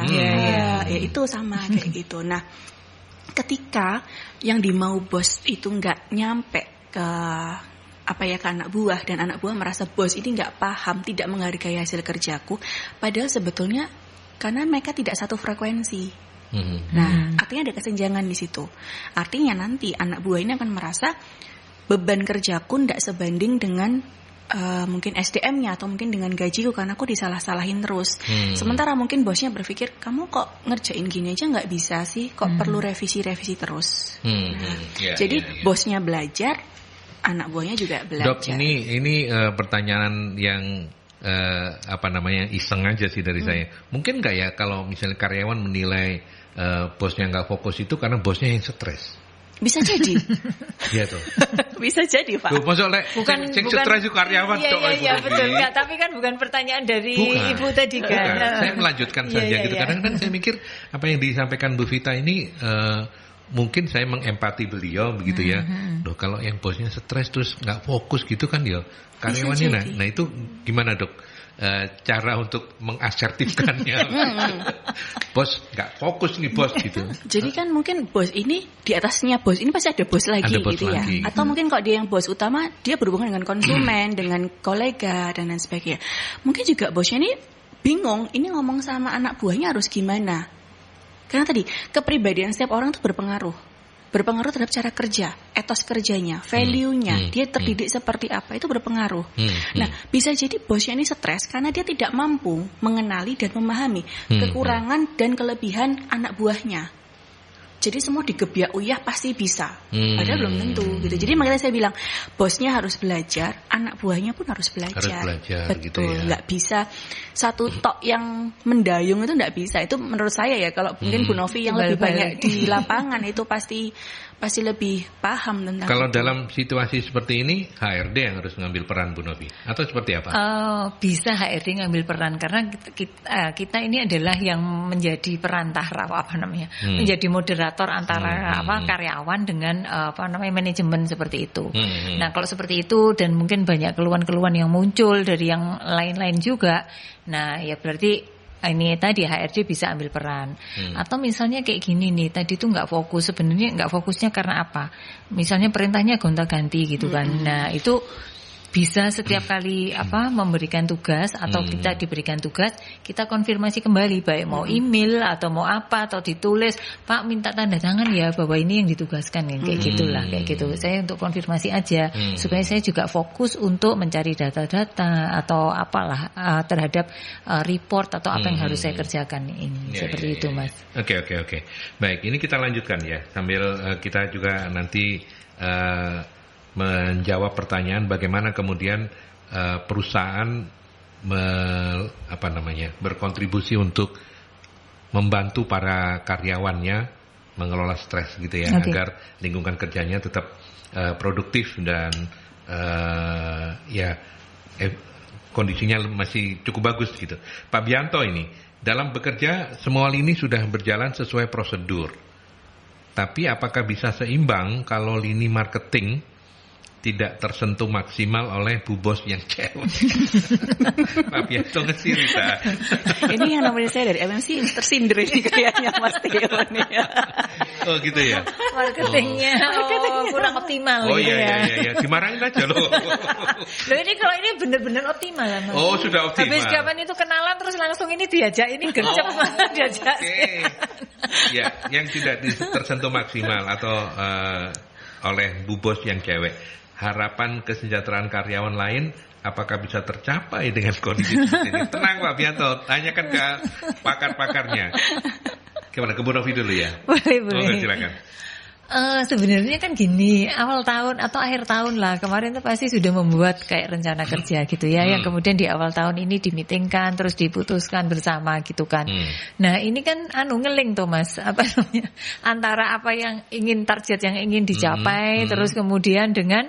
C: Ya itu sama kayak gitu. Nah, ketika yang dimau bos itu nggak nyampe ke ke anak buah, dan anak buah merasa bos ini nggak paham, tidak menghargai hasil kerjaku, padahal sebetulnya karena mereka tidak satu frekuensi. Nah, artinya ada kesenjangan di situ. Artinya nanti anak buah ini akan merasa beban kerjaku tidak sebanding dengan mungkin SDM-nya atau mungkin dengan gajiku, karena aku disalah-salahin terus. Sementara mungkin bosnya berpikir, kamu kok ngerjain gini aja nggak bisa sih, kok perlu revisi-revisi terus. Jadi bosnya belajar, anak buahnya juga belajar.
A: Dok, ini pertanyaan yang iseng aja sih dari saya. Mungkin nggak ya kalau misalnya karyawan menilai bosnya nggak fokus itu karena bosnya yang stres?
C: Bisa jadi.
A: Iya tuh.
C: Bisa jadi, Pak.
A: Bukan stres itu karyawan.
B: Iya betul. Enggak, tapi kan bukan pertanyaan dari Ibu tadi kan.
A: Saya melanjutkan saja gitu. Kadang-kadang saya mikir apa yang disampaikan Bu Vita ini mungkin saya mengempati beliau begitu ya. Loh, kalau yang bosnya stres terus nggak fokus gitu kan ya karyawannya. Nah itu gimana, Dok? Cara untuk mengasertifkannya. Bos nggak fokus nih bos gitu.
C: Jadi kan mungkin bos ini di atasnya bos ini pasti ada bos lagi gitu ya. Atau mungkin kalau dia yang bos utama, dia berhubungan dengan konsumen, dengan kolega dan lain sebagainya. Mungkin juga bosnya ini bingung, ini ngomong sama anak buahnya harus gimana. Karena tadi kepribadian setiap orang itu berpengaruh terhadap cara kerja, etos kerjanya, value-nya, dia terdidik seperti apa, itu berpengaruh. Nah, bisa jadi bosnya ini stres karena dia tidak mampu mengenali dan memahami kekurangan dan kelebihan anak buahnya. Jadi semua digebiak uyah pasti bisa, padahal belum tentu gitu. Jadi makanya saya bilang bosnya harus belajar, anak buahnya pun harus belajar. Betul,
A: gitu ya.
C: Nggak bisa satu tok yang mendayung, itu nggak bisa. Itu menurut saya ya, kalau mungkin Bu Novi yang lebih banyak di lapangan itu pasti lebih paham tentang
A: kalau
C: itu.
A: Dalam situasi seperti ini HRD yang harus ngambil peran, Bu Novi, atau seperti apa?
B: Bisa HRD ngambil peran karena kita ini adalah yang menjadi perantara menjadi moderator antara karyawan dengan manajemen seperti itu. Nah, kalau seperti itu dan mungkin banyak keluhan-keluhan yang muncul dari yang lain-lain juga. Nah, ya berarti ini tadi HRD bisa ambil peran. Atau misalnya kayak gini nih, tadi tuh nggak fokus, sebenarnya nggak fokusnya karena apa? Misalnya perintahnya gonta-ganti gitu kan. Nah, itu bisa setiap kali memberikan tugas atau kita diberikan tugas, kita konfirmasi kembali, baik mau email atau mau apa, atau ditulis, Pak minta tanda tangan ya bahwa ini yang ditugaskan, kayak gitulah, kayak gitu. Saya untuk konfirmasi aja supaya saya juga fokus untuk mencari data-data atau apalah terhadap report atau apa yang harus saya kerjakan ini. Seperti itu, Mas.
A: Oke. Baik, ini kita lanjutkan ya sambil kita juga nanti menjawab pertanyaan bagaimana kemudian perusahaan berkontribusi untuk membantu para karyawannya mengelola stres gitu ya, agar lingkungan kerjanya tetap produktif dan kondisinya masih cukup bagus gitu. Pak Bianto, ini dalam bekerja semua lini sudah berjalan sesuai prosedur. Tapi apakah bisa seimbang kalau lini marketing tidak tersentuh maksimal oleh Bu Bos yang cewek. Pak Bianto ngesirita.
C: Ini yang namanya saya dari MMC tersindir ini kayaknya Mas Tio nih.
A: Oh gitu ya.
B: Marketingnya kurang optimal.
A: Oh iya. Dimarahin aja loh.
B: Loh ini kalau ini benar-benar optimal lah Mas.
A: Oh sudah optimal.
B: Habis kapan itu kenalan terus langsung ini diajak ini gercep diajak.
A: Okay. Ya, yang tidak tersentuh maksimal atau oleh Bu Bos yang cewek. Harapan kesejahteraan karyawan lain apakah bisa tercapai dengan kondisi seperti ini? Tenang Pak Bianto, tanyakan ke pakar-pakarnya. Gimana, ke Bu Novi dulu ya?
B: Boleh.
A: Silakan.
B: Sebenarnya kan gini, awal tahun atau akhir tahun lah kemarin tuh pasti sudah membuat kayak rencana kerja gitu ya, yang kemudian di awal tahun ini dimitingkan terus diputuskan bersama gitu kan. Nah ini kan ngeling tuh Mas, apa namanya, antara apa yang ingin target yang ingin dicapai terus kemudian dengan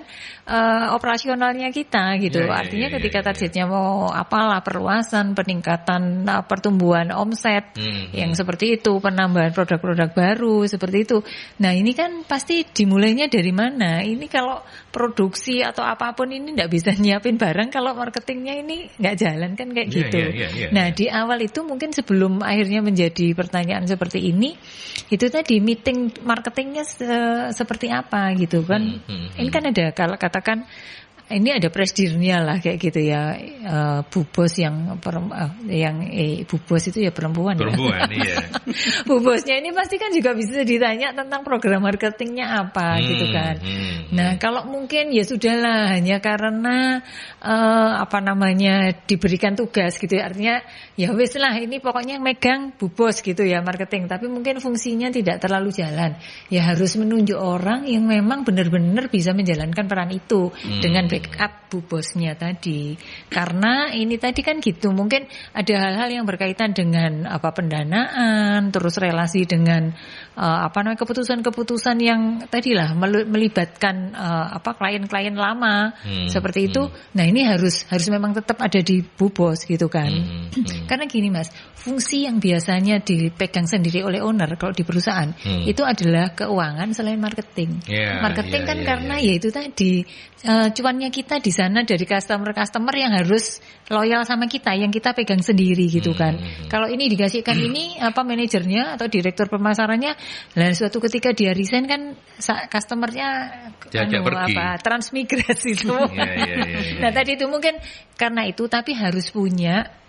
B: operasionalnya kita gitu. Artinya ketika targetnya mau apalah perluasan, peningkatan pertumbuhan omset yang seperti itu, penambahan produk-produk baru seperti itu. Nah ini kan pasti dimulainya dari mana? Ini kalau produksi atau apapun ini nggak bisa nyiapin barang kalau marketingnya ini nggak jalan kan kayak gitu. Nah di awal itu mungkin sebelum akhirnya menjadi pertanyaan seperti ini, itu tadi meeting marketingnya seperti apa gitu kan? Ini kan ada kalau katakan ini ada presidirnya lah kayak gitu ya, Bu Bos yang Bu Bos itu ya perempuan ya.
A: Iya.
B: Bu Bosnya ini pasti kan juga bisa ditanya tentang program marketingnya apa gitu kan. Nah kalau mungkin ya sudahlah hanya karena diberikan tugas gitu ya, artinya ya wis lah ini pokoknya megang Bu Bos gitu ya marketing, tapi mungkin fungsinya tidak terlalu jalan. Ya harus menunjuk orang yang memang benar-benar bisa menjalankan peran itu dengan backup Bu Bosnya tadi. Karena ini tadi kan gitu, mungkin ada hal-hal yang berkaitan dengan pendanaan, terus relasi dengan keputusan-keputusan yang tadilah melibatkan klien-klien lama seperti itu. Nah, ini harus memang tetap ada di Bu Bos gitu kan. Karena gini Mas, fungsi yang biasanya dipegang sendiri oleh owner kalau di perusahaan itu adalah keuangan selain marketing. Marketing karena ya itu tadi cuannya kita di sana dari customer yang harus loyal sama kita, yang kita pegang sendiri gitu kan. Kalau ini dikasihkan ini manajernya atau direktur pemasarannya, lah suatu ketika dia resign kan customernya transmigrasi semua. Nah tadi itu mungkin karena itu, tapi harus punya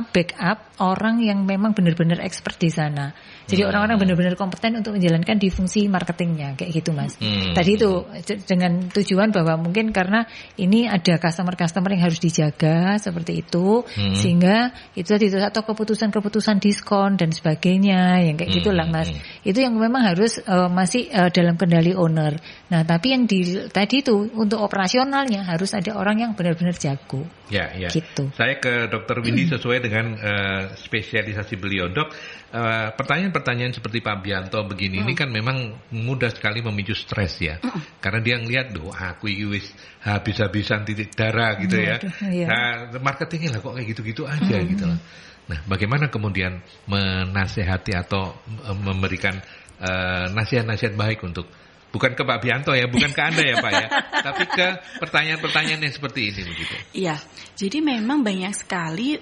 B: backup orang yang memang benar-benar expert di sana. Jadi orang-orang benar-benar kompeten untuk menjalankan di fungsi marketingnya kayak gitu Mas. Tadi itu dengan tujuan bahwa mungkin karena ini ada customer yang harus dijaga seperti itu, sehingga itu atau keputusan diskon dan sebagainya yang kayak gitulah Mas. Itu yang memang harus masih dalam kendali owner. Nah, tapi yang tadi itu untuk operasionalnya harus ada orang yang benar-benar jago.
A: Ya.
B: Gitu.
A: Saya ke Dr. Windy sesuai dengan spesialisasi beliau, Dok. Pertanyaan-pertanyaan seperti Pak Bianto begini ini kan memang mudah sekali memicu stres ya. Karena dia ngelihat, aku wis habis-habisan titik darah gitu ya. Nah, marketingnya lah kok kayak gitu-gitu aja gitu loh. Nah, bagaimana kemudian menasehati atau memberikan nasihat-nasihat baik untuk, bukan ke Pak Bianto ya, bukan ke Anda ya Pak ya, tapi ke pertanyaan-pertanyaan yang seperti ini begitu.
C: Iya, jadi memang banyak sekali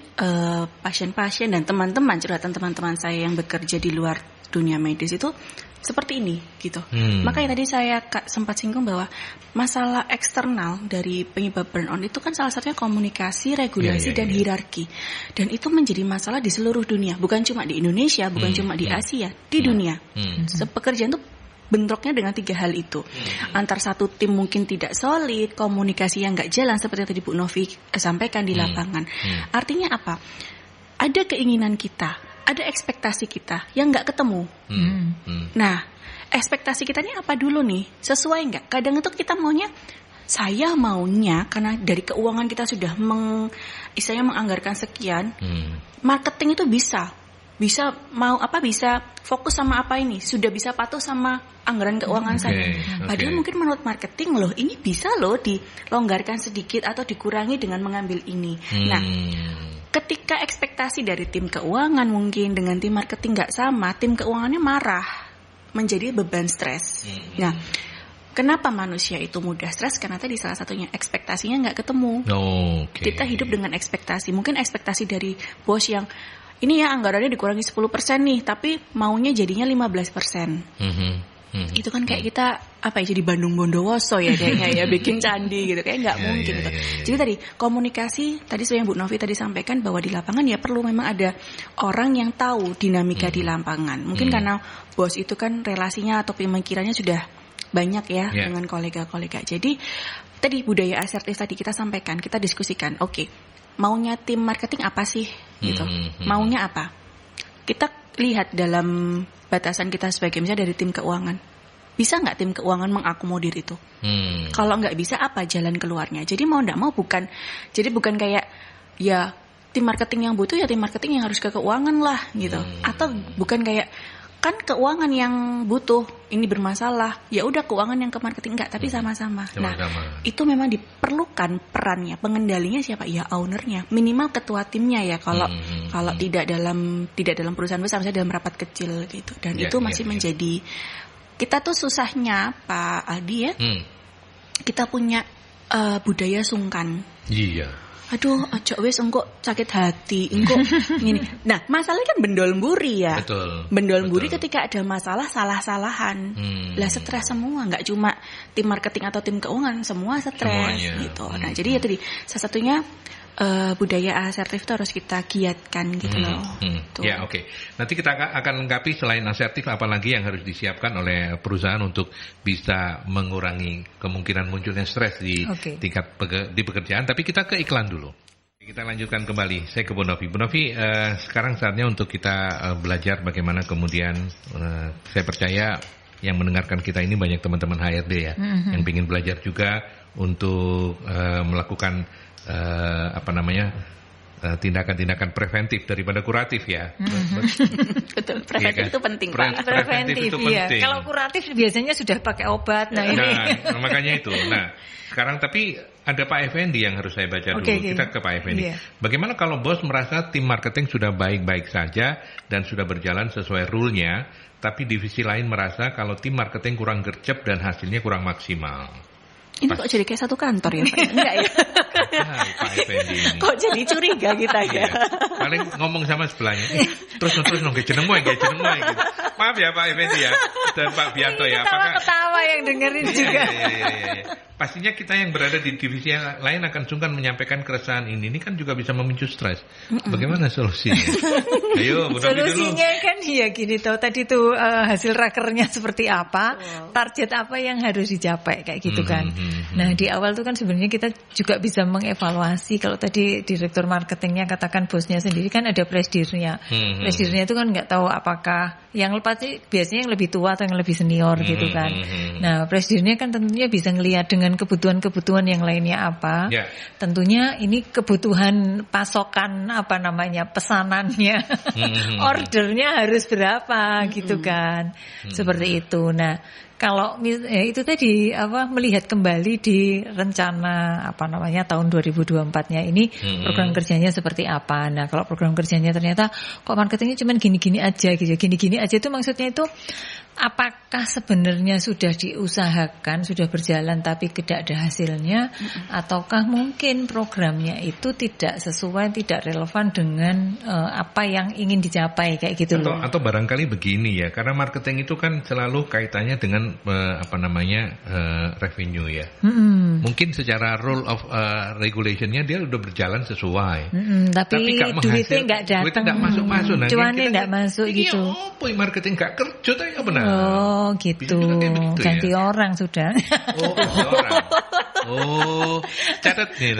C: pasien-pasien dan teman-teman, curhatan teman-teman saya yang bekerja di luar dunia medis itu seperti ini gitu. Makanya tadi saya sempat singgung bahwa masalah eksternal dari penyebab burnout itu kan salah satunya komunikasi, regulasi dan hierarki. Dan itu menjadi masalah di seluruh dunia, bukan cuma di Indonesia, bukan cuma di Asia, di dunia. Pekerjaan itu bentroknya dengan 3 hal itu. Antar satu tim mungkin tidak solid, komunikasi yang nggak jalan seperti yang tadi Bu Novi sampaikan di lapangan. Artinya apa? Ada keinginan kita, ada ekspektasi kita yang nggak ketemu. Nah, ekspektasi kita ini apa dulu nih? Sesuai nggak? Kadang itu kita saya maunya karena dari keuangan kita sudah menganggarkan sekian, marketing itu bisa fokus sama apa ini, sudah bisa patuh sama anggaran keuangan saya. Padahal mungkin menurut marketing ini bisa dilonggarkan sedikit atau dikurangi dengan mengambil ini. Nah, ketika ekspektasi dari tim keuangan mungkin dengan tim marketing nggak sama, tim keuangannya marah, menjadi beban stres. Nah, Kenapa manusia itu mudah stres? Karena tadi salah satunya ekspektasinya nggak ketemu. Kita hidup dengan ekspektasi. Mungkin ekspektasi dari bos yang ini ya anggarannya dikurangi 10% nih, tapi maunya jadinya 15%. Itu kan kayak kita jadi Bandung Bondowoso ya kayaknya ya bikin candi gitu, kayak nggak mungkin gitu. Jadi tadi komunikasi tadi yang Bu Novi tadi sampaikan bahwa di lapangan ya perlu memang ada orang yang tahu dinamika di lapangan. Mungkin karena bos itu kan relasinya atau pemikirannya sudah banyak ya dengan kolega-kolega. Jadi tadi budaya asertif tadi kita sampaikan, kita diskusikan. Oke, maunya tim marketing apa sih gitu? Maunya apa? Kita lihat dalam batasan kita sebagai misalnya dari tim keuangan, bisa nggak tim keuangan mengakomodir itu? Kalau nggak bisa, apa jalan keluarnya? Jadi mau nggak mau bukan kayak ya tim marketing yang butuh ya tim marketing yang harus ke keuangan lah gitu, atau bukan kayak kan keuangan yang butuh ini bermasalah, ya udah keuangan yang ke marketing, enggak, tapi sama-sama. Nah, itu memang diperlukan perannya, pengendalinya siapa? Ya ownernya, minimal ketua timnya ya kalau tidak dalam perusahaan besar, misalnya dalam rapat kecil gitu. Dan itu masih menjadi kita tuh susahnya Pak Aldi ya. Kita punya budaya sungkan.
A: Iya.
C: Aduh, ojo wis engko sakit hati, engko gini. Nah, masalahnya kan bendol mburi ya.
A: Betul.
C: Bendol mburi ketika ada masalah salah-salahan. Lah stres semua, enggak cuma tim marketing atau tim keuangan, semua stres gitu. Nah, jadi ya tadi salah satunya budaya asertif itu harus kita giatkan gitu loh.
A: Ya, oke. Nanti kita akan lengkapi selain asertif apalagi yang harus disiapkan oleh perusahaan untuk bisa mengurangi kemungkinan munculnya stres di tingkat di pekerjaan. Tapi kita ke iklan dulu. Kita lanjutkan kembali. Saya ke Bu Novi. Bu Novi, sekarang saatnya untuk kita belajar bagaimana kemudian saya percaya yang mendengarkan kita ini banyak teman-teman HRD ya, yang ingin belajar juga untuk melakukan tindakan-tindakan preventif daripada kuratif ya.
C: Betul, preventif itu penting Pak.
B: Preventif itu penting. Kalau kuratif biasanya sudah pakai obat. Nah,
A: makanya itu. Nah, sekarang tapi ada Pak Effendi yang harus saya baca dulu. Kita ke Pak Effendi. Bagaimana kalau bos merasa tim marketing sudah baik-baik saja dan sudah berjalan sesuai rule-nya, tapi divisi lain merasa kalau tim marketing kurang gercep dan hasilnya kurang maksimal?
C: Ini kok jadi kayak satu kantor ya Pak? Enggak ya?
A: Pak Effendi ini.
C: Kok jadi curiga kita ya?
A: Paling ngomong sama sebelahnya. Terus kayak jenengmu gitu. Maaf ya Pak Effendi ya. Dan Pak Bianto ya.
B: Ketawa yang dengerin juga.
A: Iya. Pastinya kita yang berada di divisi yang lain akan sungkan menyampaikan keresahan ini. Ini kan juga bisa memicu stres. Bagaimana solusinya? Ayo, Bu Novi dulu.
B: Solusinya kan ya gini tadi tuh hasil rakernya seperti apa, target apa yang harus dicapai kayak gitu kan. Nah di awal tuh kan sebenarnya kita juga bisa mengevaluasi. Kalau tadi direktur marketingnya katakan bosnya sendiri kan ada presidirnya. Presidirnya itu kan nggak tahu apakah yang lepas biasanya yang lebih tua atau yang lebih senior gitu kan. Nah presidirnya kan tentunya bisa ngelihat dengan kebutuhan-kebutuhan yang lainnya apa. Tentunya ini kebutuhan pasokan pesanannya, ordernya harus berapa gitu kan. Seperti itu. Nah, kalau itu tadi melihat kembali di rencana tahun 2024-nya ini program kerjanya seperti apa. Nah, kalau program kerjanya ternyata kok marketingnya cuma gini-gini aja gitu. Gini-gini aja itu maksudnya itu apakah sebenarnya sudah diusahakan, sudah berjalan tapi tidak ada hasilnya, ataukah mungkin programnya itu tidak sesuai, tidak relevan dengan apa yang ingin dicapai kayak gitu loh.
A: Atau barangkali begini ya, karena marketing itu kan selalu kaitannya dengan revenue ya. Mungkin secara rule of regulationnya dia udah berjalan sesuai.
B: Tapi duitnya nggak datang.
A: Duitnya nggak masuk-masuk.
B: Cuannya nggak masuk gitu.
A: Iya, marketing nggak kerja tapi benar.
B: Oh gitu. Ganti orang sudah.
A: Oh, ganti orang. Oh, catat nih.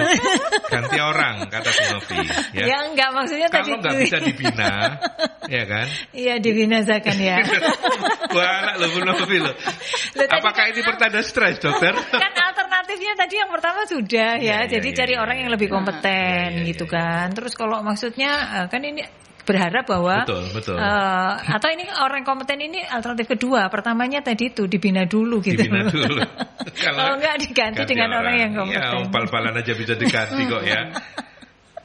A: Ganti orang kata Bu Novi.
B: Ya enggak, maksudnya tadi
A: kalau nggak bisa dibina, ya kan?
B: Iya, dibinasakan ya.
A: Wah, lo Bu Novi lo. Apakah ini pertanda stres, dokter?
B: Kan alternatifnya tadi yang pertama sudah ya. Jadi cari orang yang lebih kompeten gitu kan. Terus kalau maksudnya kan ini berharap bahwa
A: betul.
B: Atau ini orang kompeten ini alternatif kedua, pertamanya tadi itu dibina dulu gitu.
A: Dibina dulu.
B: Kalau enggak diganti dengan orang yang kompeten.
A: Ya, pal-palan aja bisa diganti kok ya.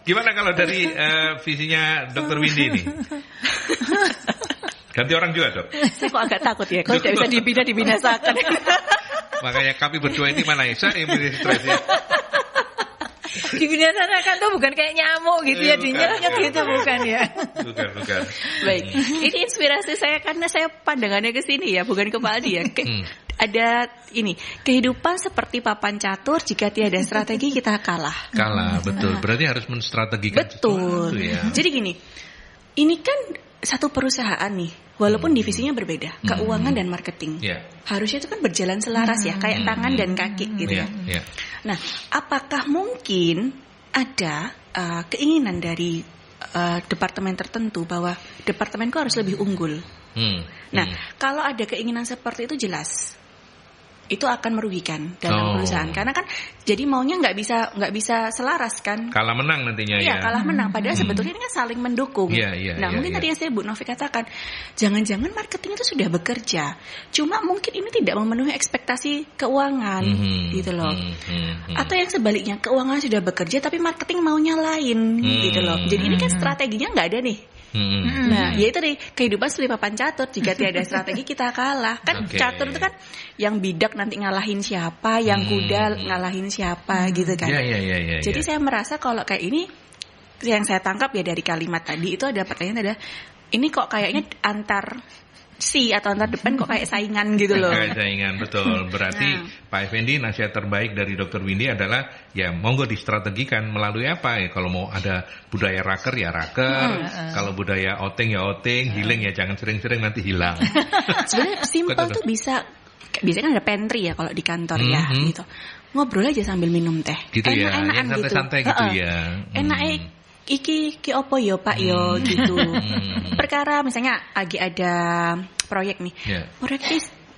A: Gimana kalau dari visinya Dr. Windy nih? Ganti orang juga, Dok?
C: Saya kok agak takut ya, kalau tidak bisa dibinasakan.
A: Makanya kami berdua ini malah saya yang beri stres ya.
B: Dibiasanakan tuh bukan kayak nyamuk gitu ya, dinyet gitu bukan ya.
A: Bukan.
C: Baik, ini inspirasi saya karena saya pandangannya ke sini ya, bukan ke Pak Aldi ya. Ada ini, kehidupan seperti papan catur, jika tiada strategi kita kalah.
A: Betul. Berarti harus menstrategikan
C: sesuatu ya. Jadi gini, ini kan satu perusahaan nih, walaupun divisinya berbeda, keuangan dan marketing. Harusnya itu kan berjalan selaras ya, kayak tangan dan kaki gitu ya. Nah, apakah mungkin ada keinginan dari departemen tertentu bahwa departemenku harus lebih unggul? Nah, kalau ada keinginan seperti itu jelas itu akan merugikan dalam perusahaan, karena kan jadi maunya nggak bisa selaras kan,
A: kalah menang nantinya.
C: Iya, kalah menang, padahal sebetulnya ini kan saling mendukung. Mungkin tadi yang saya Bu Novi katakan, jangan-jangan marketing itu sudah bekerja, cuma mungkin ini tidak memenuhi ekspektasi keuangan gitu loh. Atau yang sebaliknya, keuangan sudah bekerja tapi marketing maunya lain gitu loh. Jadi ini kan strateginya nggak ada nih. Nah, ya itu nih, kehidupan seperti papan catur, jika tiada strategi kita kalah. Kan catur itu kan yang bidak nanti ngalahin siapa, yang kuda ngalahin siapa gitu kan. Jadi saya merasa kalau kayak ini, yang saya tangkap ya dari kalimat tadi itu ada pertanyaan, ini kok kayaknya antar atau antar depan kok kayak saingan gitu loh.
A: Kayak saingan, betul. Berarti Pak Effendi, nasihat terbaik dari Dr. Windy adalah ya monggo distrategikan melalui apa ya. Kalau mau ada budaya raker ya raker, kalau budaya oteng ya oteng, healing ya jangan sering-sering nanti hilang.
C: Sebenarnya simple tuh bisa kan ada pantry ya kalau di kantor ya gitu. Ngobrol aja sambil minum teh.
A: Gitu
C: enak-enakan
A: ya, santai-santai gitu ya.
C: Enak iki opo yo Pak yo gitu. Perkara misalnya lagi ada proyek nih. Proyek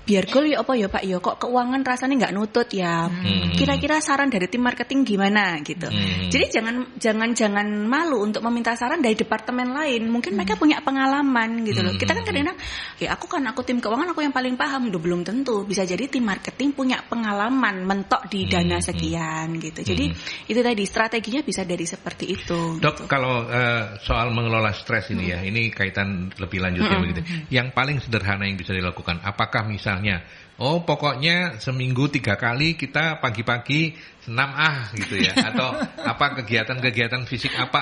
C: biar goal ya apa ya Pak ya, kok keuangan rasanya nggak nutut ya. Kira-kira saran dari tim marketing gimana gitu. Jadi jangan malu untuk meminta saran dari departemen lain. Mungkin mereka punya pengalaman gitu loh. Kita kan kadang-kadang ya aku tim keuangan aku yang paling paham. Udah belum tentu. Bisa jadi tim marketing punya pengalaman mentok di dana sekian gitu. Jadi itu tadi strateginya bisa dari seperti itu.
A: Dok,
C: gitu.
A: Kalau soal mengelola stres ini ya, ini kaitan lebih lanjutnya begitu. Yang paling sederhana yang bisa dilakukan, apakah misalnya pokoknya seminggu 3 kali kita pagi-pagi senam gitu ya, atau apa kegiatan fisik apa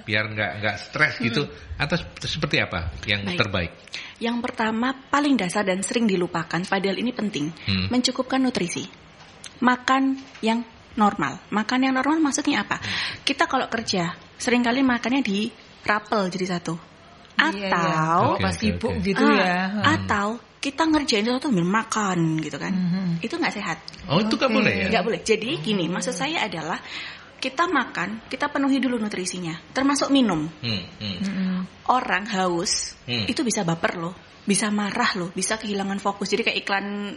A: biar nggak stres gitu, atau seperti apa yang terbaik?
C: Yang pertama paling dasar dan sering dilupakan, padahal ini penting, mencukupkan nutrisi, makan yang normal. Makan yang normal maksudnya apa? Kita kalau kerja seringkali makannya di rapel jadi satu, atau
B: pas sibuk gitu ya,
C: atau kita ngerjain sesuatu sambil makan gitu kan. Itu nggak sehat.
A: Oh, itu nggak boleh ya?
C: Nggak boleh. Jadi gini, maksud saya adalah kita makan, kita penuhi dulu nutrisinya, termasuk minum. Orang haus itu bisa baper loh, bisa marah loh, bisa kehilangan fokus. Jadi kayak iklan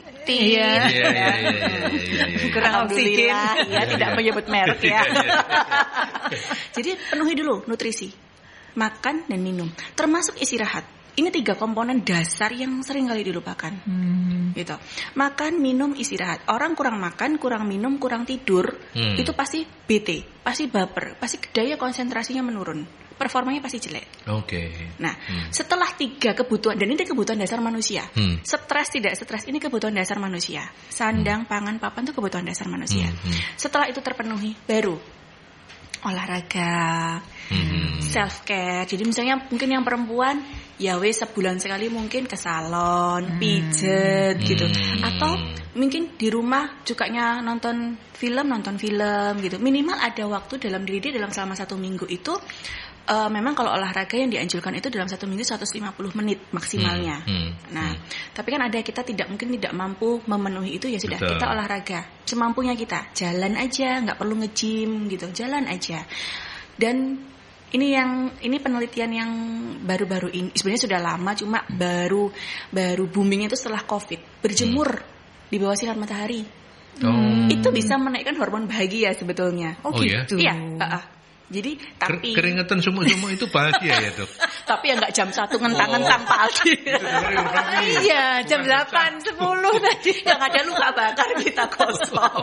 C: kurang alhamdulillah ya, tidak menyebut merek ya. Jadi penuhi dulu nutrisi, makan dan minum, termasuk istirahat. Ini 3 komponen dasar yang sering kali dilupakan. Gitu. Makan, minum, istirahat. Orang kurang makan, kurang minum, kurang tidur, itu pasti bete, pasti baper, pasti daya konsentrasinya menurun, performanya pasti jelek. Nah, setelah 3 kebutuhan, dan ini kebutuhan dasar manusia. Stres tidak stres ini kebutuhan dasar manusia. Sandang, pangan, papan itu kebutuhan dasar manusia. Setelah itu terpenuhi, baru olahraga, self care. Jadi misalnya mungkin yang perempuan ya sebulan sekali mungkin ke salon, pijet gitu. Atau mungkin di rumah sukanya nonton film gitu. Minimal ada waktu dalam diri dia dalam selama 1 minggu itu. Memang kalau olahraga yang dianjurkan itu dalam 1 minggu 150 menit maksimalnya. Nah, tapi kan ada kita tidak mampu memenuhi itu, ya sudah. Betul. Kita olahraga semampunya kita, jalan aja, nggak perlu nge-gym gitu, jalan aja. Dan ini penelitian yang baru-baru ini, sebenarnya sudah lama, cuma baru boomingnya itu setelah COVID. Berjemur di bawah sinar matahari, itu bisa menaikkan hormon bahagia sebetulnya.
A: Gitu.
C: Iya. Jadi tapi
A: keringetan semua itu bahagia ya Dok.
C: Tapi ya nggak jam 1 ngentang-ngentang pagi.
B: Iya, jam 8, 10 tadi
C: yang ada luka bakar kita kosong.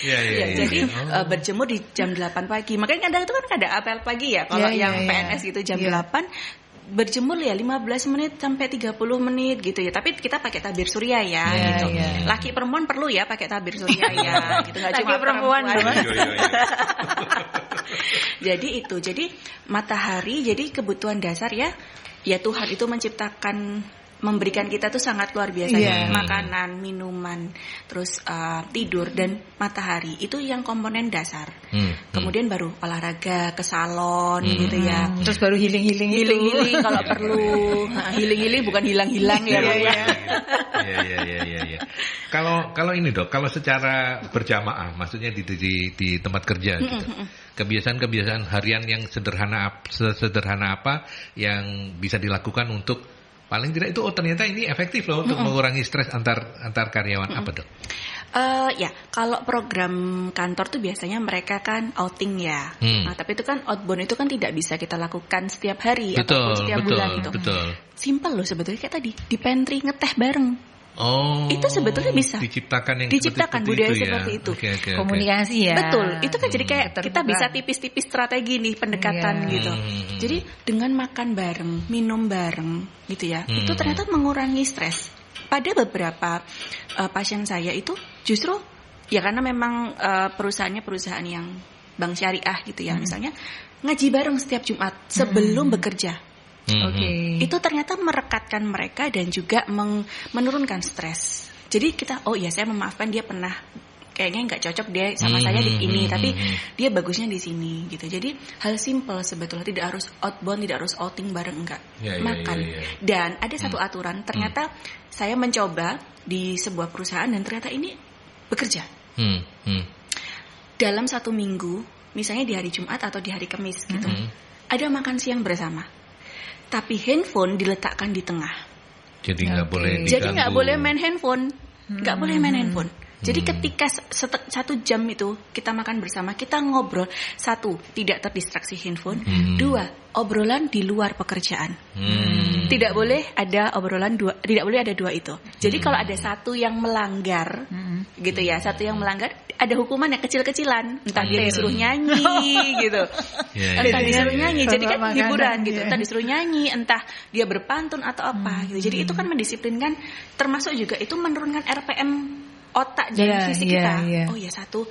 C: Jadi berjemur di jam 8 pagi. Makanya kadang itu kan ada apel pagi ya. Kalau yang PNS gitu jam 8 berjemur ya 15 menit sampai 30 menit gitu ya. Tapi kita pakai tabir surya ya gitu. Laki perempuan perlu ya pakai tabir surya ya gitu. Enggak cuma perempuan. Jadi matahari jadi kebutuhan dasar ya Tuhan itu memberikan kita tuh sangat luar biasa makanan, minuman, terus tidur dan matahari itu yang komponen dasar. Kemudian baru olahraga, ke salon gitu ya.
B: Terus baru healing
C: kalau perlu. Healing bukan hilang-hilang ya.
A: Iya. Kalau ini Dok, kalau secara berjamaah, maksudnya di tempat kerja gitu. Kebiasaan-kebiasaan harian yang sederhana apa yang bisa dilakukan untuk paling tidak itu ternyata ini efektif loh untuk mengurangi stres antar karyawan apa Dok?
C: Ya kalau program kantor tuh biasanya mereka kan outing ya. Nah, tapi itu kan outbound itu kan tidak bisa kita lakukan setiap hari ataupun setiap bulan gitu. Simple loh sebetulnya kayak tadi di pantry ngeteh bareng. Itu sebetulnya bisa
A: diciptakan
C: budaya
A: itu
C: seperti itu.
B: Komunikasi ya.
C: Betul. Itu kan jadi kayak kita bisa tipis-tipis strategi nih pendekatan gitu. Jadi dengan makan bareng, minum bareng gitu ya. Itu ternyata mengurangi stres. Pada beberapa pasien saya itu justru ya karena memang perusahaannya perusahaan yang bank syariah gitu ya. Misalnya ngaji bareng setiap Jumat sebelum bekerja. Itu ternyata merekatkan mereka dan juga menurunkan stres. Jadi kita, saya memaafkan dia pernah kayaknya nggak cocok dia sama saya di ini, tapi dia bagusnya di sini gitu. Jadi hal simple sebetulnya, tidak harus outbound, tidak harus outing bareng, enggak. Makan. Dan ada satu aturan, ternyata saya mencoba di sebuah perusahaan dan ternyata ini bekerja. Dalam satu minggu, misalnya di hari Jumat atau di hari Kamis gitu, ada makan siang bersama. Tapi handphone diletakkan di tengah.
A: Jadi nggak boleh diganggu.
C: Jadi nggak boleh main handphone. Nggak boleh main handphone. Jadi ketika 1 jam itu kita makan bersama, kita ngobrol. 1, tidak terdistraksi handphone. 2, obrolan di luar pekerjaan. Tidak boleh ada obrolan tidak boleh ada 2 itu. Jadi kalau ada 1 yang melanggar, gitu ya, 1 yang melanggar, ada hukuman yang kecil-kecilan. Entah dia disuruh nyanyi, gitu. Entah disuruh nyanyi, jadi kan hiburan gitu. Entah disuruh nyanyi, entah dia berpantun atau apa. Gitu. Jadi itu kan mendisiplinkan, termasuk juga itu menurunkan RPM otak dan fisik kita. Oh ya, satu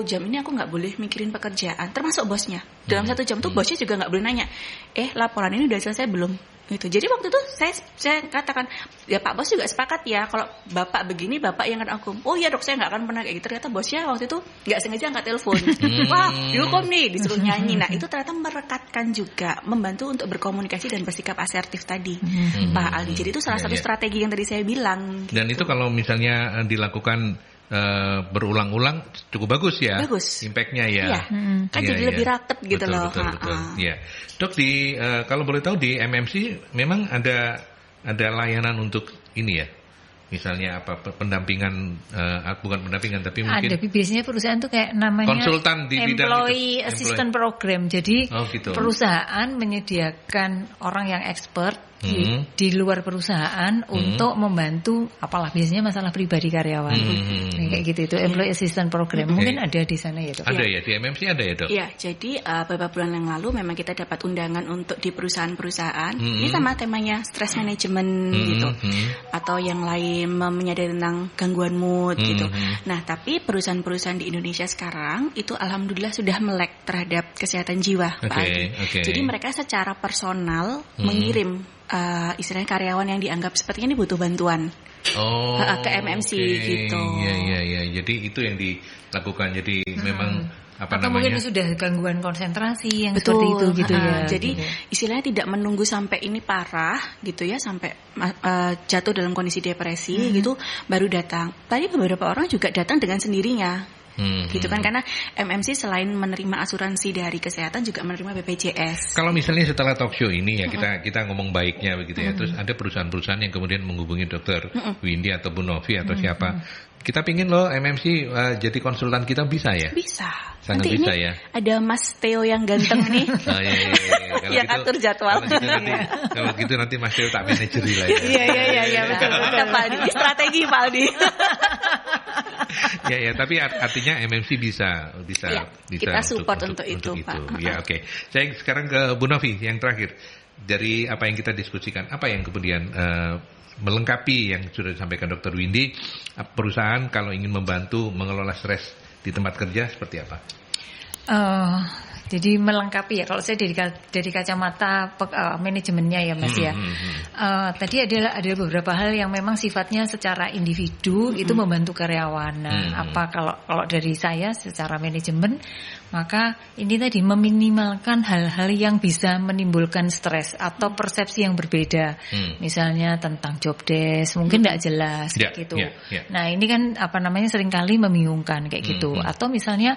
C: jam ini aku nggak boleh mikirin pekerjaan, termasuk bosnya. Dalam 1 jam tuh bosnya juga nggak boleh nanya, laporan ini udah selesai belum? Gitu. Jadi waktu itu saya katakan, ya Pak Bos juga sepakat ya, kalau Bapak begini, Bapak yang akan aku. Oh ya Dok, saya nggak akan pernah kayak gitu. Ternyata bosnya waktu itu nggak sengaja angkat telepon. Wah, dihukum nih, disuruh nyanyi. Nah itu ternyata merekatkan juga, membantu untuk berkomunikasi dan bersikap asertif tadi, Pak Aldi. Jadi itu salah satu strategi yang tadi saya bilang.
A: Dan
C: gitu.
A: itu kalau misalnya dilakukan berulang-ulang cukup bagus ya, impact-nya ya.
C: Iya. Kan jadi lebih raket gitu loh.
A: Betul. Ya. Dok, kalau boleh tahu di MMC memang ada layanan untuk ini ya. Misalnya apa pendampingan, bukan pendampingan tapi mungkin
B: ada, biasanya perusahaan tuh kayak namanya
A: konsultan di bidang
B: employee assistant program. Jadi
A: gitu.
B: Perusahaan menyediakan orang yang expert di luar perusahaan untuk membantu apalah, biasanya masalah pribadi karyawan. Kayak gitu, itu employee assistant program. Mungkin ada di sana ya Dok.
A: Ada ya di MMC ada ya Dok.
C: Iya, jadi beberapa bulan yang lalu memang kita dapat undangan untuk di perusahaan-perusahaan. Ini sama temanya stress management gitu. Atau yang lain menyadari tentang gangguan mood gitu. Nah, tapi perusahaan-perusahaan di Indonesia sekarang itu alhamdulillah sudah melek terhadap kesehatan jiwa, Pak Aldi. Jadi mereka secara personal mengirim istilahnya karyawan yang dianggap sepertinya ini butuh bantuan ke MMC gitu.
A: Iya. Jadi itu yang dilakukan. Jadi memang
B: atau mungkin sudah gangguan konsentrasi yang seperti itu gitu ya.
C: Jadi istilahnya tidak menunggu sampai ini parah gitu ya, sampai jatuh dalam kondisi depresi gitu baru datang. Tadi beberapa orang juga datang dengan sendirinya. Gitu kan, karena MMC selain menerima asuransi dari kesehatan juga menerima BPJS.
A: Kalau misalnya setelah talk show ini ya kita ngomong baiknya begitu ya, terus ada perusahaan-perusahaan yang kemudian menghubungi Dokter Windy atau Bu Novi atau siapa, kita pingin loh MMC jadi konsultan kita, bisa ya?
C: Bisa.
A: Sangat
C: nanti
A: bisa
C: ini
A: ya.
C: Ada Mas Theo yang ganteng nih.
A: Kalau
C: yang
A: gitu,
C: atur jadwal.
A: Kalau gitu nanti Mas Theo tak manajeri lah ya.
C: Iya betul. Pak Aldi, strategi Pak Aldi.
A: Ya, tapi artinya MMC bisa
C: kita support untuk itu, Pak.
A: Ya, oke. Saya sekarang ke Bu Novi yang terakhir. dari apa yang kita diskusikan, apa yang kemudian melengkapi yang sudah disampaikan Dr. Windy, perusahaan kalau ingin membantu mengelola stres di tempat kerja seperti apa?
B: Jadi melengkapi ya, kalau saya dari kacamata manajemennya ya Mas ya. Tadi ada beberapa hal yang memang sifatnya secara individu itu membantu karyawan. Nah, apa kalau dari saya secara manajemen, maka ini tadi meminimalkan hal-hal yang bisa menimbulkan stres atau persepsi yang berbeda. Misalnya tentang job desk mungkin tidak jelas gitu. Nah, ini kan seringkali membingungkan kayak gitu. Atau misalnya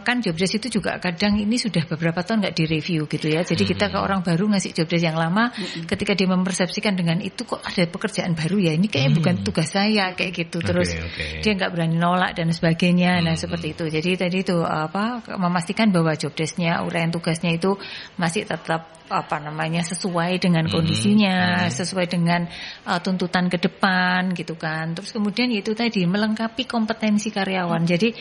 B: kan job desk itu juga kadang ini sudah beberapa tahun nggak direview gitu ya. Jadi kita ke orang baru ngasih job desk yang lama, ketika dia mempersepsikan dengan itu kok ada pekerjaan baru ya, ini kayaknya bukan tugas saya kayak gitu. Terus dia nggak berani nolak dan sebagainya. Nah seperti itu. Jadi tadi itu memastikan bahwa job desk-nya, uraian tugasnya itu masih tetap sesuai dengan kondisinya, sesuai dengan tuntutan ke depan gitu kan. Terus kemudian itu tadi melengkapi kompetensi karyawan. Jadi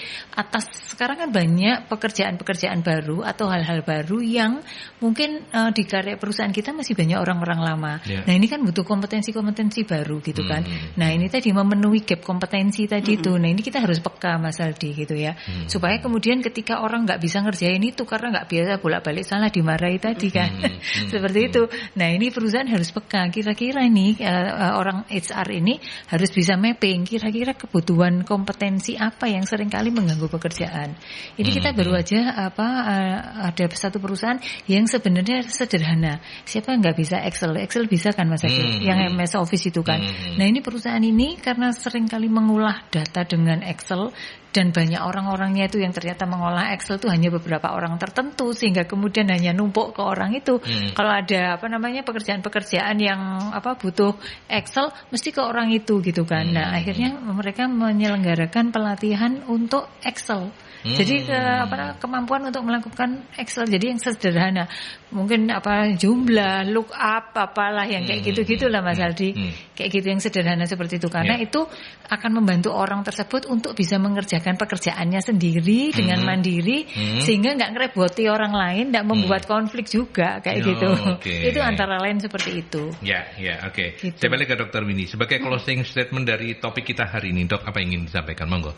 B: sekarang kan banyak pekerjaan-pekerjaan baru atau hal-hal baru yang mungkin di karya perusahaan kita masih banyak orang-orang lama. Nah ini kan butuh kompetensi-kompetensi baru gitu kan. Nah ini tadi memenuhi gap kompetensi tadi itu. Nah ini kita harus peka Mas Aldi gitu ya. Supaya kemudian ketika orang nggak bisa ngerjain itu karena nggak biasa bolak-balik salah dimarahi tadi kan. Seperti itu. Nah ini perusahaan harus peka. Kira-kira ini orang HR ini harus bisa mapping. Kira-kira kebutuhan kompetensi apa yang seringkali mengganggu pekerjaan. Ini kita baru aja ada satu perusahaan yang sebenarnya sederhana. Siapa nggak bisa Excel? Excel bisa kan Mas Adi? Yang MS Office itu kan. Nah ini perusahaan ini karena seringkali mengolah data dengan Excel. Dan banyak orang-orangnya itu yang ternyata mengolah Excel itu hanya beberapa orang tertentu sehingga kemudian hanya numpuk ke orang itu. Kalau ada pekerjaan-pekerjaan yang butuh Excel mesti ke orang itu gitu kan. Nah, akhirnya mereka menyelenggarakan pelatihan untuk Excel. Jadi kemampuan untuk melakukan Excel jadi yang sederhana. Mungkin jumlah, lookup, apalah yang kayak gitu-gitulah Mas Aldi. Kayak gitu yang sederhana seperti itu karena itu akan membantu orang tersebut untuk bisa mengerjakan pekerjaannya sendiri dengan mandiri sehingga nggak ngereboti orang lain, nggak membuat konflik juga kayak gitu. Itu antara lain seperti itu.
A: Gitu. Saya balik ke Dr. Windy sebagai closing statement dari topik kita hari ini, Dok, apa yang ingin disampaikan? Monggo.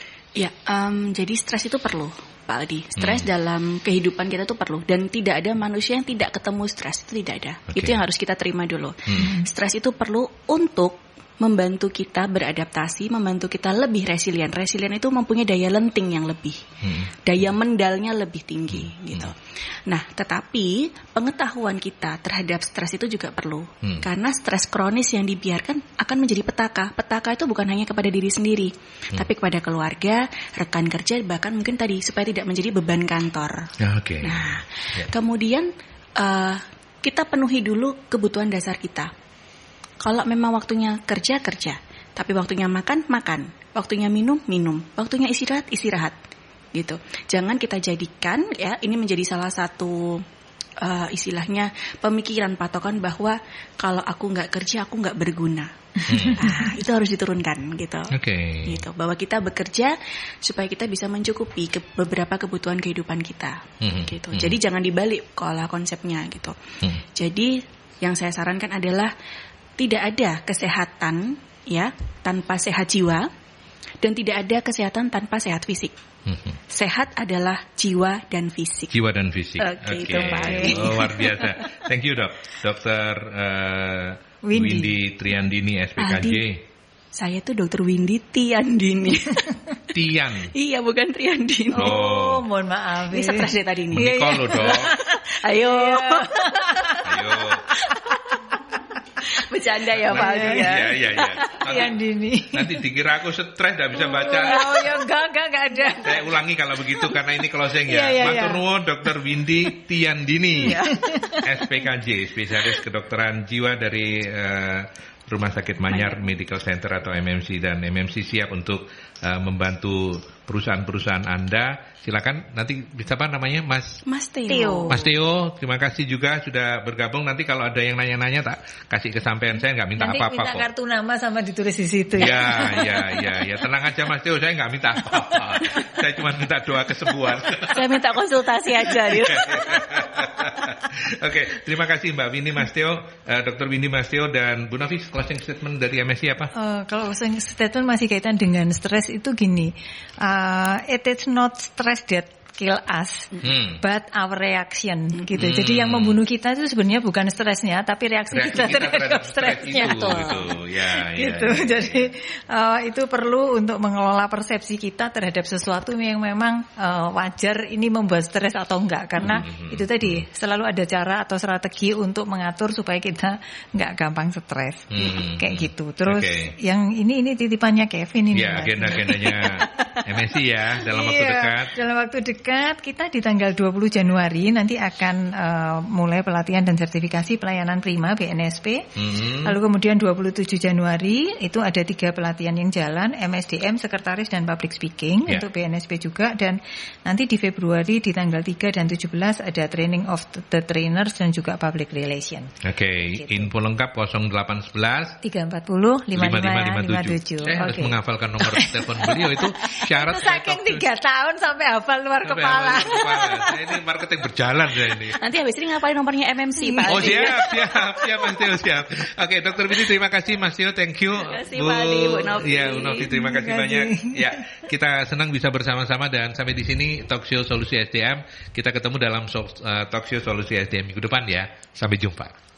C: Jadi stres itu perlu, Pak Aldi. Stres dalam kehidupan kita itu perlu dan tidak ada manusia yang tidak ketemu stres, itu tidak ada. Itu yang harus kita terima dulu. Stres itu perlu untuk membantu kita beradaptasi, membantu kita lebih resilient. Resilient itu mempunyai daya lenting yang lebih, daya mendalnya lebih tinggi, gitu. Nah, tetapi pengetahuan kita terhadap stres itu juga perlu, karena stres kronis yang dibiarkan akan menjadi petaka. Petaka itu bukan hanya kepada diri sendiri, tapi kepada keluarga, rekan kerja, bahkan mungkin tadi supaya tidak menjadi beban kantor. Nah, kemudian kita penuhi dulu kebutuhan dasar kita. Kalau memang waktunya kerja, tapi waktunya makan, waktunya minum, waktunya istirahat, gitu. Jangan kita jadikan ini menjadi salah satu istilahnya pemikiran patokan bahwa kalau aku nggak kerja, aku nggak berguna. Itu harus diturunkan, gitu. Gitu. Bahwa kita bekerja supaya kita bisa mencukupi beberapa kebutuhan kehidupan kita, gitu. Jadi jangan dibalik kalau konsepnya, gitu. Jadi yang saya sarankan adalah tidak ada kesehatan tanpa sehat jiwa dan tidak ada kesehatan tanpa sehat fisik. Sehat adalah jiwa dan fisik.
A: Jiwa dan fisik. Luar biasa. Thank you, Dok. Dr. Windy Triandini, SPKJ.
C: Saya tuh Dr. Windy Tiandini.
A: Tian.
C: Iya, bukan Triandini.
B: Mohon maaf.
C: Ini stres deh tadi ini.
A: Menikah lo, Dok.
C: Ayo.
B: Bercanda ya Pak Aldi ya.
A: Iya. Nanti dikira aku stres tidak bisa baca.
B: Enggak ada.
A: Saya ulangi kalau begitu karena ini closing ya. Matur nuwun Dr. Windy Tiandini, SPKJ, spesialis kedokteran jiwa dari Rumah Sakit Manyar Medical Center atau MMC, dan MMC siap untuk membantu perusahaan-perusahaan Anda. Silakan nanti bisa apa namanya Mas
C: Theo.
A: Mas Theo, terima kasih juga sudah bergabung. Nanti kalau ada yang nanya-nanya tak kasih kesampaian, saya nggak minta apa-apa kok.
B: Nanti minta kartu nama sama ditulis di situ
A: ya. Ya, tenang aja Mas Theo, saya nggak minta apa-apa. Saya cuma minta doa kesembuhan.
C: Saya minta konsultasi aja gitu.
A: Oke, terima kasih Mbak Winnie Mas Theo, Dr. Winnie Mas Theo, dan Bu Novi, closing statement dari MSI apa?
B: Kalau closing statement masih kaitan dengan stres itu gini, it is not stress that kill us, but our reaction gitu. Jadi yang membunuh kita itu sebenarnya bukan stresnya, tapi reaksi kita terhadap stresnya. Gitu. Jadi itu perlu untuk mengelola persepsi kita terhadap sesuatu yang memang wajar ini membuat stres atau enggak. Karena itu tadi selalu ada cara atau strategi untuk mengatur supaya kita enggak gampang stres. Kayak gitu. Terus yang ini titipannya Kevin ini.
A: Ya, agenda-agendanya MSI ya dalam waktu dekat.
B: Dalam waktu dekat kita di tanggal 20 Januari nanti akan mulai pelatihan dan sertifikasi pelayanan prima BNSP. Lalu kemudian 27 Januari itu ada 3 pelatihan yang jalan, MSDM, Sekretaris dan Public Speaking untuk BNSP juga. Dan nanti di Februari di tanggal 3 dan 17 ada Training of the Trainers dan juga Public Relation.
A: Gitu. Info lengkap 0811
B: 340 5557.
A: Saya harus menghafalkan nomor telepon beliau itu syarat.
B: Itu saking 3 tahun sampai hafal luar kepala.
A: Saya ini marketing berjalan saya ini.
C: Nanti habis ini ngapalin nomornya MMC Pak.
A: Oh siap Mas Theo, siap. Oke, Dr. Winnie terima kasih, Mas Theo, thank you.
C: Terima kasih Pak Ali, Bu Novi.
A: Ya, Bu Novi terima kasih banyak. Ya, kita senang bisa bersama-sama dan sampai di sini Talk Show Solusi SDM. Kita ketemu dalam Talk Show Solusi SDM minggu depan ya. Sampai jumpa.